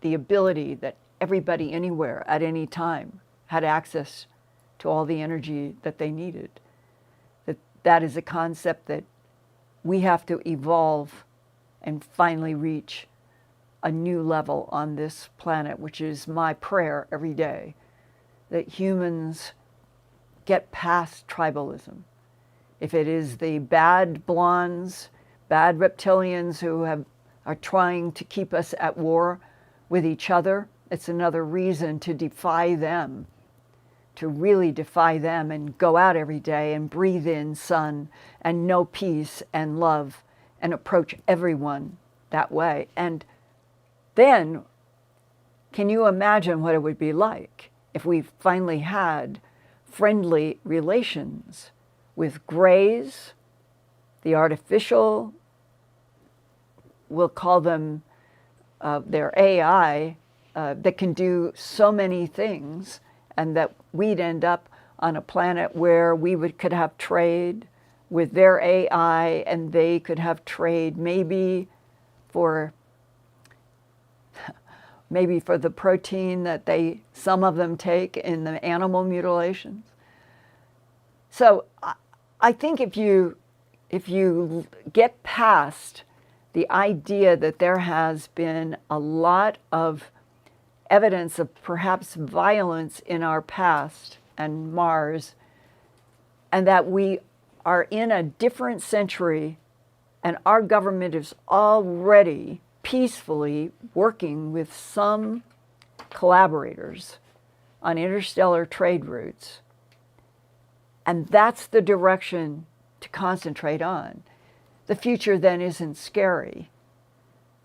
the ability that everybody anywhere at any time had access to all the energy that they needed. That is a concept that we have to evolve and finally reach a new level on this planet, which is my prayer every day, that humans get past tribalism. If it is the bad blondes, bad reptilians who are trying to keep us at war with each other, it's another reason to defy them, to really defy them and go out every day and breathe in sun and know peace and love and approach everyone that way. And then Can you imagine what it would be like if we finally had friendly relations with grays, the artificial, we'll call them their AI, that can do so many things, and that we'd end up on a planet where could have trade with their AI, and they could have trade maybe for the protein that some of them take in the animal mutilations. So I think if you get past the idea that there has been a lot of evidence of perhaps violence in our past and Mars, and that we are in a different century, and our government is already peacefully working with some collaborators on interstellar trade routes, and that's the direction to concentrate on. The future then isn't scary.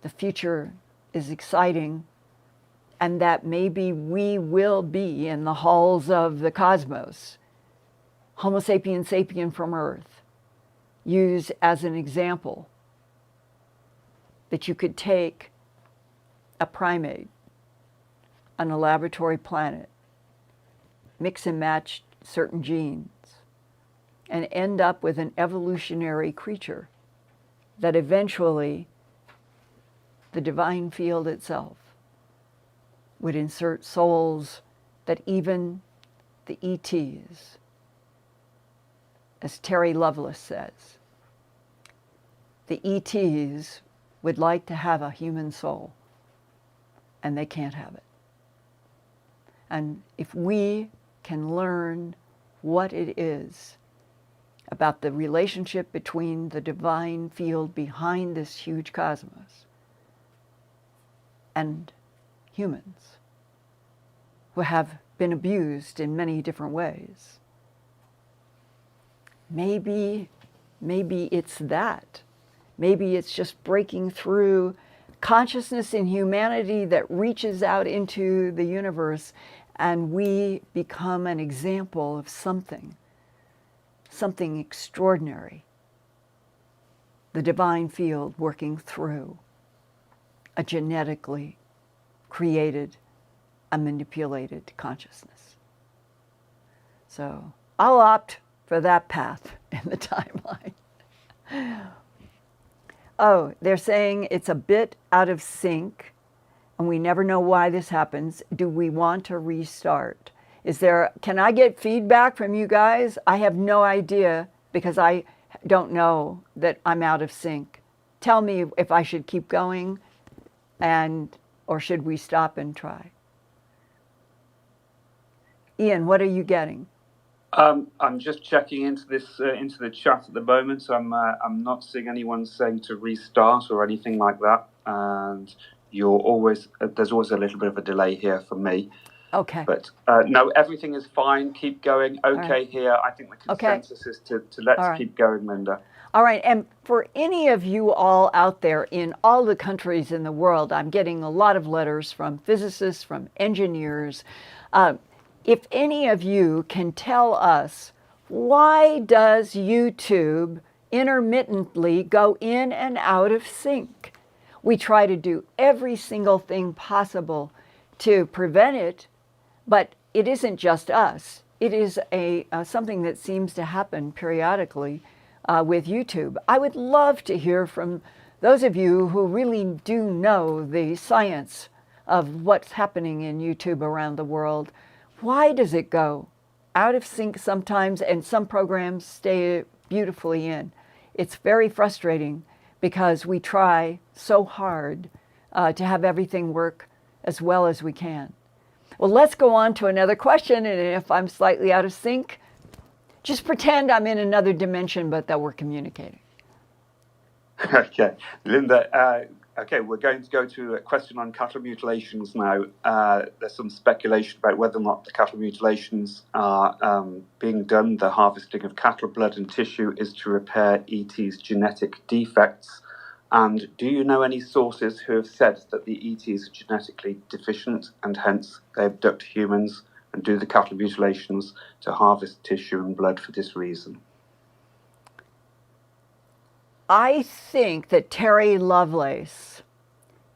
The future is exciting, and that maybe we will be in the halls of the cosmos. Homo sapiens sapien from Earth, used as an example that you could take a primate on a laboratory planet, mix and match certain genes, and end up with an evolutionary creature that eventually the divine field itself would insert souls that even the ETs, as Terry Lovelace says, the ETs would like to have a human soul, and they can't have it. And if we can learn what it is about the relationship between the divine field behind this huge cosmos and humans who have been abused in many different ways, maybe it's that. Maybe it's just breaking through consciousness in humanity that reaches out into the universe, and we become an example of something extraordinary. The divine field working through a genetically created and manipulated consciousness. So I'll opt for that path in the timeline. Oh, they're saying it's a bit out of sync, and we never know why this happens. Do we want to restart? Can I get feedback from you guys? I have no idea, because I don't know that I'm out of sync. Tell me if I should keep going, or should we stop and try? Ian, what are you getting? I'm just checking into the chat at the moment, so I'm not seeing anyone saying to restart or anything like that. And there's always a little bit of a delay here for me. Okay. But no, everything is fine. Keep going. Okay, right. Here. I think the consensus is to let's keep going, Linda. All right. And for any of you all out there in all the countries in the world, I'm getting a lot of letters from physicists, from engineers. If any of you can tell us, why does YouTube intermittently go in and out of sync? We try to do every single thing possible to prevent it, but it isn't just us. It is something that seems to happen periodically with YouTube. I would love to hear from those of you who really do know the science of what's happening in YouTube around the world. Why does it go out of sync sometimes, and some programs stay beautifully in? It's very frustrating, because we try so hard to have everything work as well as we can. Well, let's go on to another question, and if I'm slightly out of sync, just pretend I'm in another dimension, but that we're communicating. Okay, Linda, okay, we're going to go to a question on cattle mutilations now. There's some speculation about whether or not the cattle mutilations are being done. The harvesting of cattle blood and tissue is to repair ET's genetic defects. And do you know any sources who have said that the ETs are genetically deficient and hence they abduct humans and do the cattle mutilations to harvest tissue and blood for this reason? I think that Terry Lovelace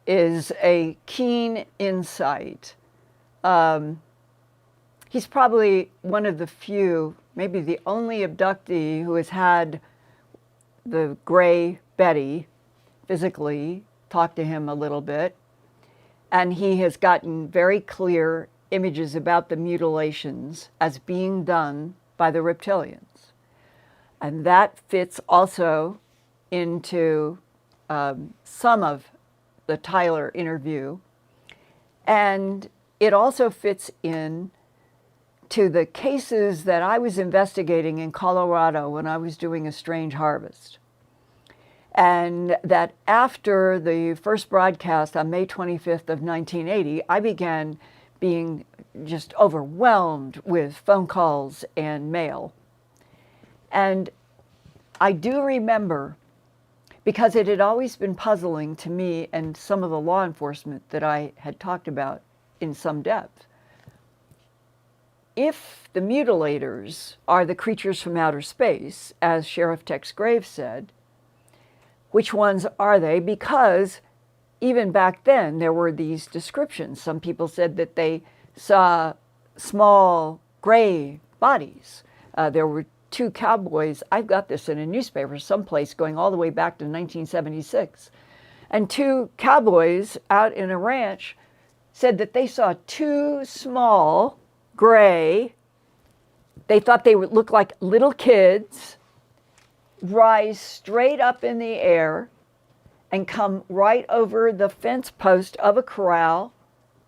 is a keen insight. He's probably one of the few, maybe the only abductee who has had the gray Betty physically talk to him a little bit. And he has gotten very clear images about the mutilations as being done by the reptilians. And that fits also into some of the Tyler interview. And it also fits in to the cases that I was investigating in Colorado when I was doing a strange harvest. And that after the first broadcast on May 25th of 1980, I began being just overwhelmed with phone calls and mail. And I do remember, because it had always been puzzling to me and some of the law enforcement that I had talked about in some depth, if the mutilators are the creatures from outer space, as Sheriff Tex Graves said, which ones are they? Because even back then there were these descriptions. Some people said that they saw small gray bodies. There were two cowboys, I've got this in a newspaper someplace going all the way back to 1976, and two cowboys out in a ranch said that they saw two small gray, they thought they would look like little kids, rise straight up in the air and come right over the fence post of a corral,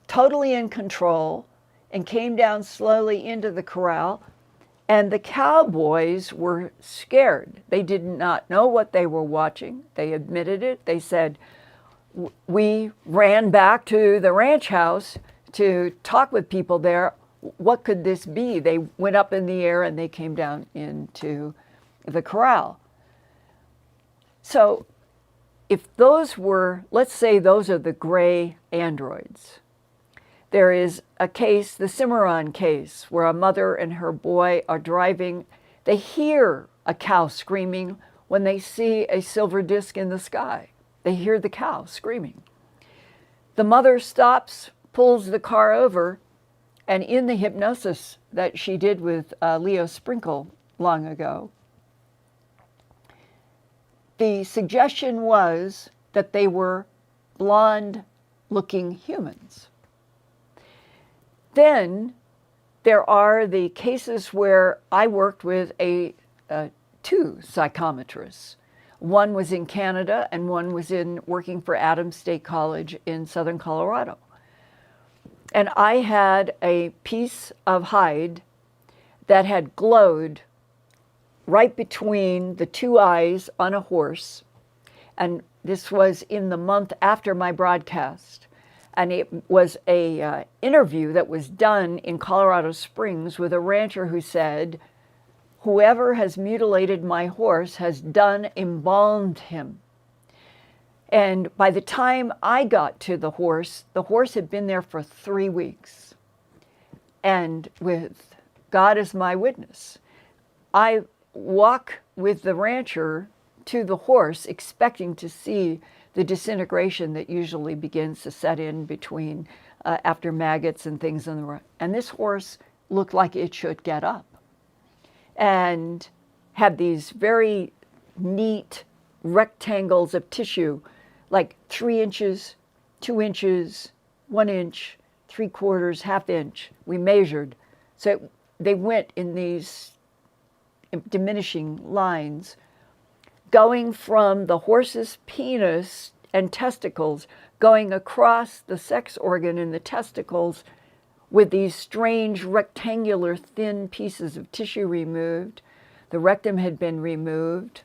totally in control, and came down slowly into the corral. And the cowboys were scared. They did not know what they were watching. They admitted it. They said, we ran back to the ranch house to talk with people there. What could this be? They went up in the air and they came down into the corral. So if those were, let's say those are the gray androids, there is a case, the Cimarron case, where a mother and her boy are driving. They hear a cow screaming when they see a silver disc in the sky. They hear the cow screaming. The mother stops, pulls the car over, and in the hypnosis that she did with Leo Sprinkle long ago, the suggestion was that they were blonde-looking humans. Then there are the cases where I worked with two psychometrists. One was in Canada and one was working for Adams State College in southern Colorado. And I had a piece of hide that had glowed right between the two eyes on a horse. And this was in the month after my broadcast. And it was a interview that was done in Colorado Springs with a rancher who said, whoever has mutilated my horse has done embalmed him. And by the time I got to the horse had been there for 3 weeks. And with God as my witness, I walk with the rancher to the horse expecting to see the disintegration that usually begins to set in between after maggots and things on the road. And this horse looked like it should get up and had these very neat rectangles of tissue, like 3 inches, 2 inches, 1 inch, 3/4, ½ inch. We measured. So they went in these diminishing lines, going from the horse's penis and testicles, going across the sex organ in the testicles with these strange rectangular thin pieces of tissue removed. The rectum had been removed.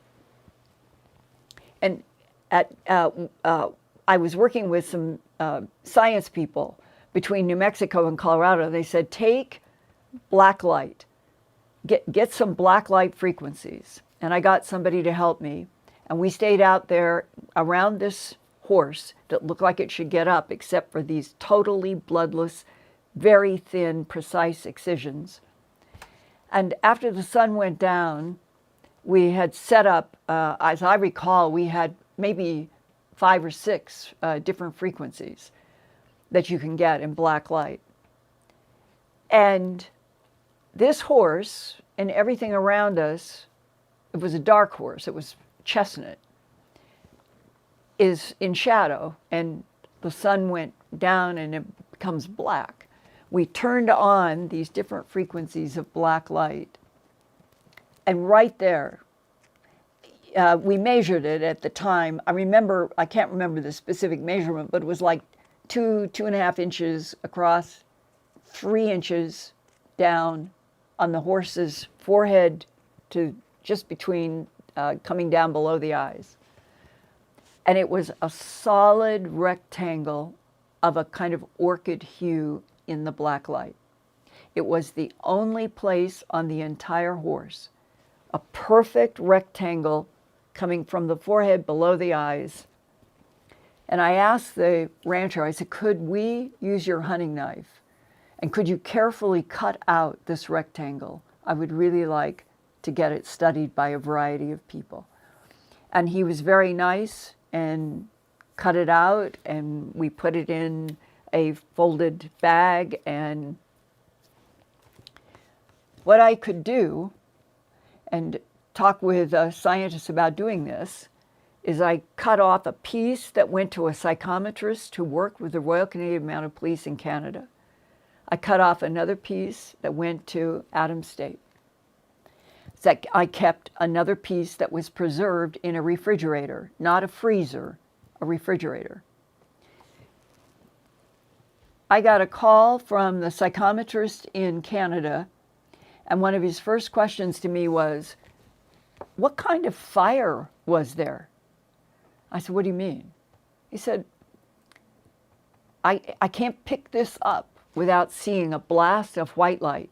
And I was working with some science people between New Mexico and Colorado. They said, take black light, get some black light frequencies. And I got somebody to help me. And we stayed out there around this horse that looked like it should get up, except for these totally bloodless, very thin, precise excisions. And after the sun went down, we had set up, as I recall, we had maybe 5 or 6 different frequencies that you can get in black light. And this horse and everything around us, it was a dark horse, it was chestnut, is in shadow, and the sun went down and it becomes black. We turned on these different frequencies of black light, and right there, we measured it at the time. I can't remember the specific measurement, but it was like 2.5 inches across, 3 inches down on the horse's forehead to just between coming down below the eyes. And it was a solid rectangle of a kind of orchid hue in the black light. It was the only place on the entire horse, a perfect rectangle coming from the forehead below the eyes. And I asked the rancher, I said, could we use your hunting knife? And could you carefully cut out this rectangle? I would really like to get it studied by a variety of people. And he was very nice and cut it out, and we put it in a folded bag. And what I could do, and talk with scientists about doing this, is I cut off a piece that went to a psychometrist who worked with the Royal Canadian Mounted Police in Canada. I cut off another piece that went to Adams State. So I kept another piece that was preserved in a refrigerator, not a freezer, a refrigerator. I got a call from the psychometrist in Canada, and one of his first questions to me was, what kind of fire was there? I said, what do you mean? He said, I can't pick this up without seeing a blast of white light.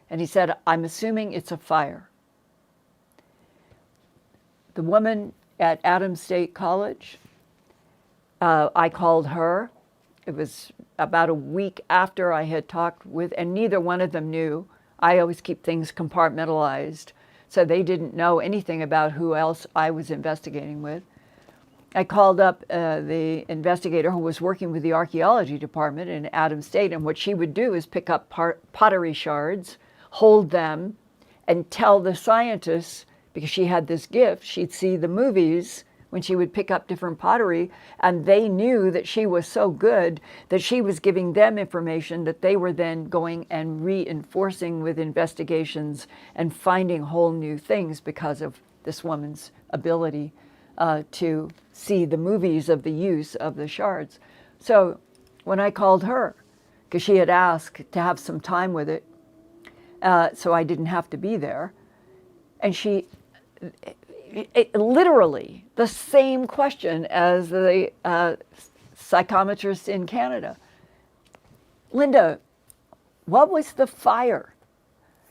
And he said, I'm assuming it's a fire. The woman at Adams State College, I called her. It was about a week after I had talked with, and neither one of them knew. I always keep things compartmentalized, so they didn't know anything about who else I was investigating with. I called up the investigator who was working with the archaeology department in Adams State, and what she would do is pick up pottery shards, hold them, and tell the scientists, because she had this gift, she'd see the movies when she would pick up different pottery, and they knew that she was so good that she was giving them information that they were then going and reinforcing with investigations and finding whole new things because of this woman's ability to see the movies of the use of the shards. So when I called her, because she had asked to have some time with it, so I didn't have to be there, and she, literally the same question as the psychometrist in Canada. Linda, what was the fire?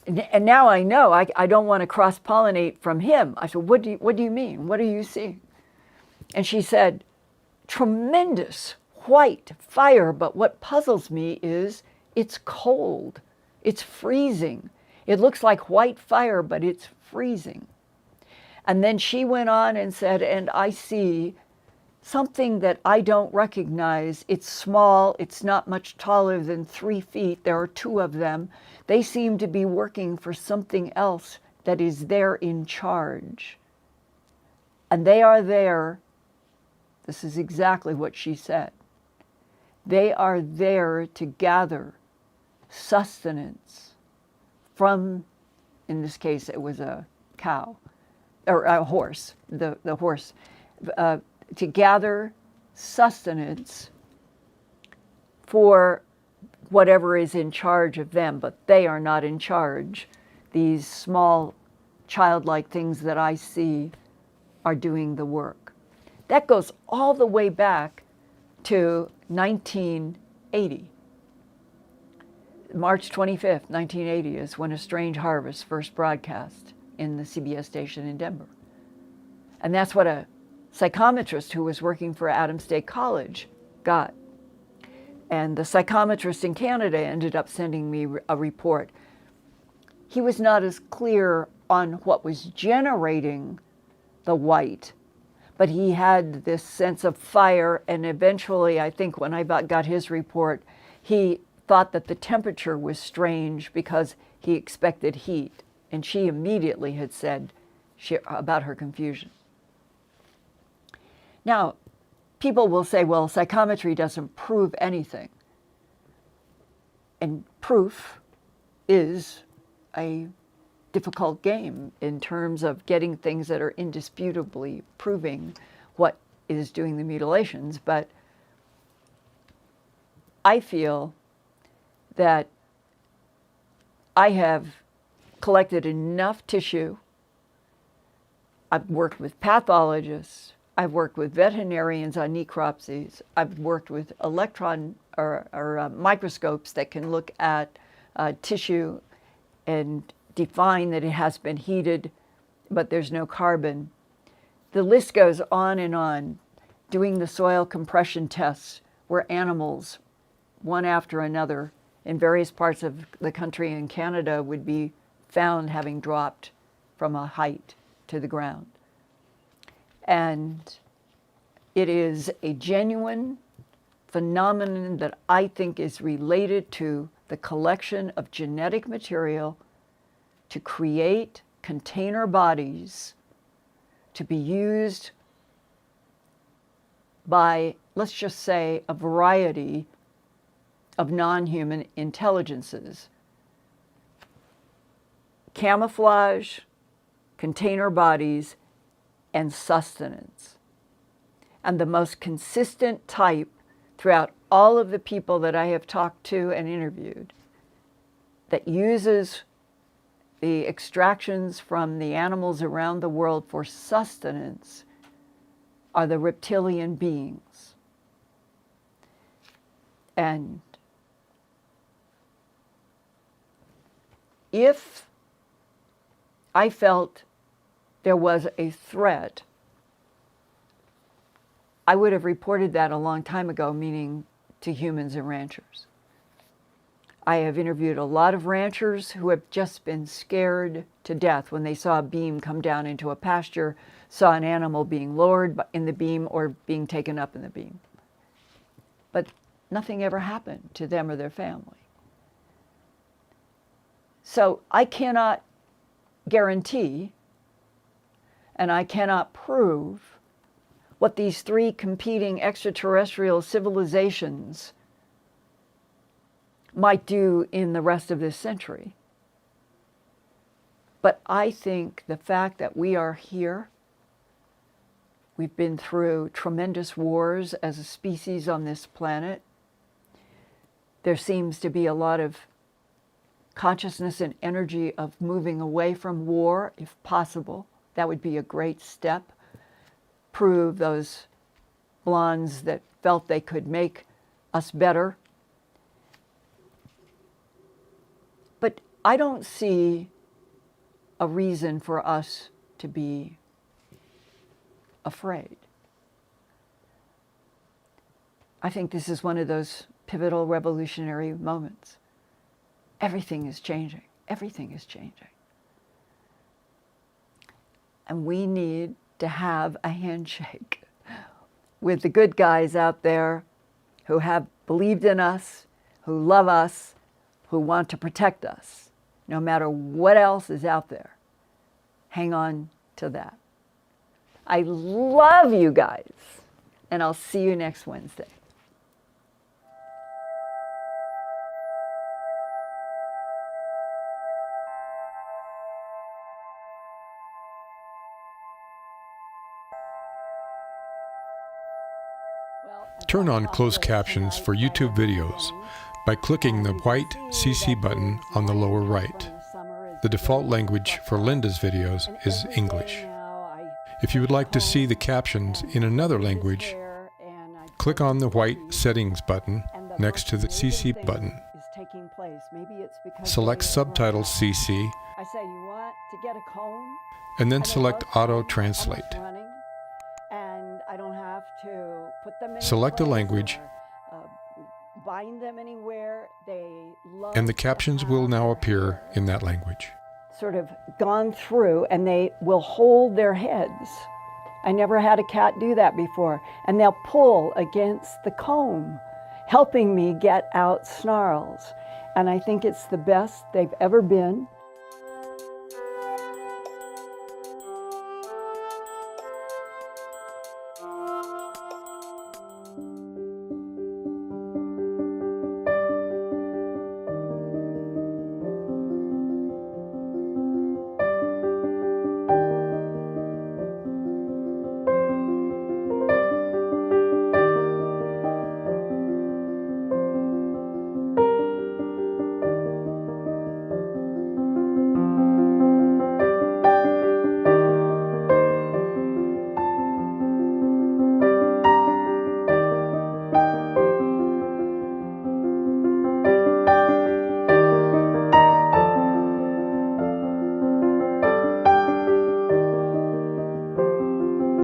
And now I know I don't want to cross-pollinate from him. I said, what do you mean? What do you see? And she said, tremendous white fire, but what puzzles me is it's cold. It's freezing. It looks like white fire, but it's freezing. And then she went on and said, and I see something that I don't recognize. It's small. It's not much taller than 3 feet. There are 2 of them. They seem to be working for something else that is there in charge. And they are there. This is exactly what she said. They are there to gather sustenance from, in this case, it was a cow, or a horse, the horse, to gather sustenance for whatever is in charge of them, but they are not in charge. These small childlike things that I see are doing the work. That goes all the way back to 1980. March 25th, 1980 is when A Strange Harvest first broadcast in the CBS station in Denver. And that's what a psychometrist who was working for Adams State College got. And the psychometrist in Canada ended up sending me a report. He was not as clear on what was generating the white, but he had this sense of fire, and eventually, I think when I got his report, he thought that the temperature was strange because he expected heat, and she immediately had said about her confusion. Now, people will say, well, psychometry doesn't prove anything. And proof is a difficult game in terms of getting things that are indisputably proving what is doing the mutilations. But I feel that I have collected enough tissue. I've worked with pathologists. I've worked with veterinarians on necropsies. I've worked with electron or microscopes that can look at tissue and define that it has been heated, but there's no carbon. The list goes on and on. Doing the soil compression tests where animals, one after another, in various parts of the country and Canada would be found having dropped from a height to the ground. And it is a genuine phenomenon that I think is related to the collection of genetic material to create container bodies to be used by, let's just say, a variety of non-human intelligences. Camouflage, container bodies, and sustenance. And the most consistent type throughout all of the people that I have talked to and interviewed that uses the extractions from the animals around the world for sustenance are the reptilian beings. And if I felt there was a threat, I would have reported that a long time ago, meaning to humans and ranchers. I have interviewed a lot of ranchers who have just been scared to death when they saw a beam come down into a pasture, saw an animal being lowered in the beam or being taken up in the beam. But nothing ever happened to them or their family. So I cannot guarantee, and I cannot prove what these three competing extraterrestrial civilizations might do in the rest of this century. But I think the fact that we are here, we've been through tremendous wars as a species on this planet. There seems to be a lot of consciousness and energy of moving away from war, if possible. That would be a great step. Prove those blondes that felt they could make us better. But I don't see a reason for us to be afraid. I think this is one of those pivotal revolutionary moments. Everything is changing. Everything is changing. And we need to have a handshake with the good guys out there who have believed in us, who love us, who want to protect us, no matter what else is out there. Hang on to that. I love you guys, and I'll see you next Wednesday. Turn on closed captions for YouTube videos by clicking the white CC button on the lower right. The default language for Linda's videos is English. If you would like to see the captions in another language, click on the white settings button next to the CC button. Select Subtitles CC, and then select Auto Translate. Select a language, bind them anywhere. They love and the captions will now appear in that language. sort of gone through, and they will hold their heads. I never had a cat do that before. And they'll pull against the comb, helping me get out snarls. And I think it's the best they've ever been.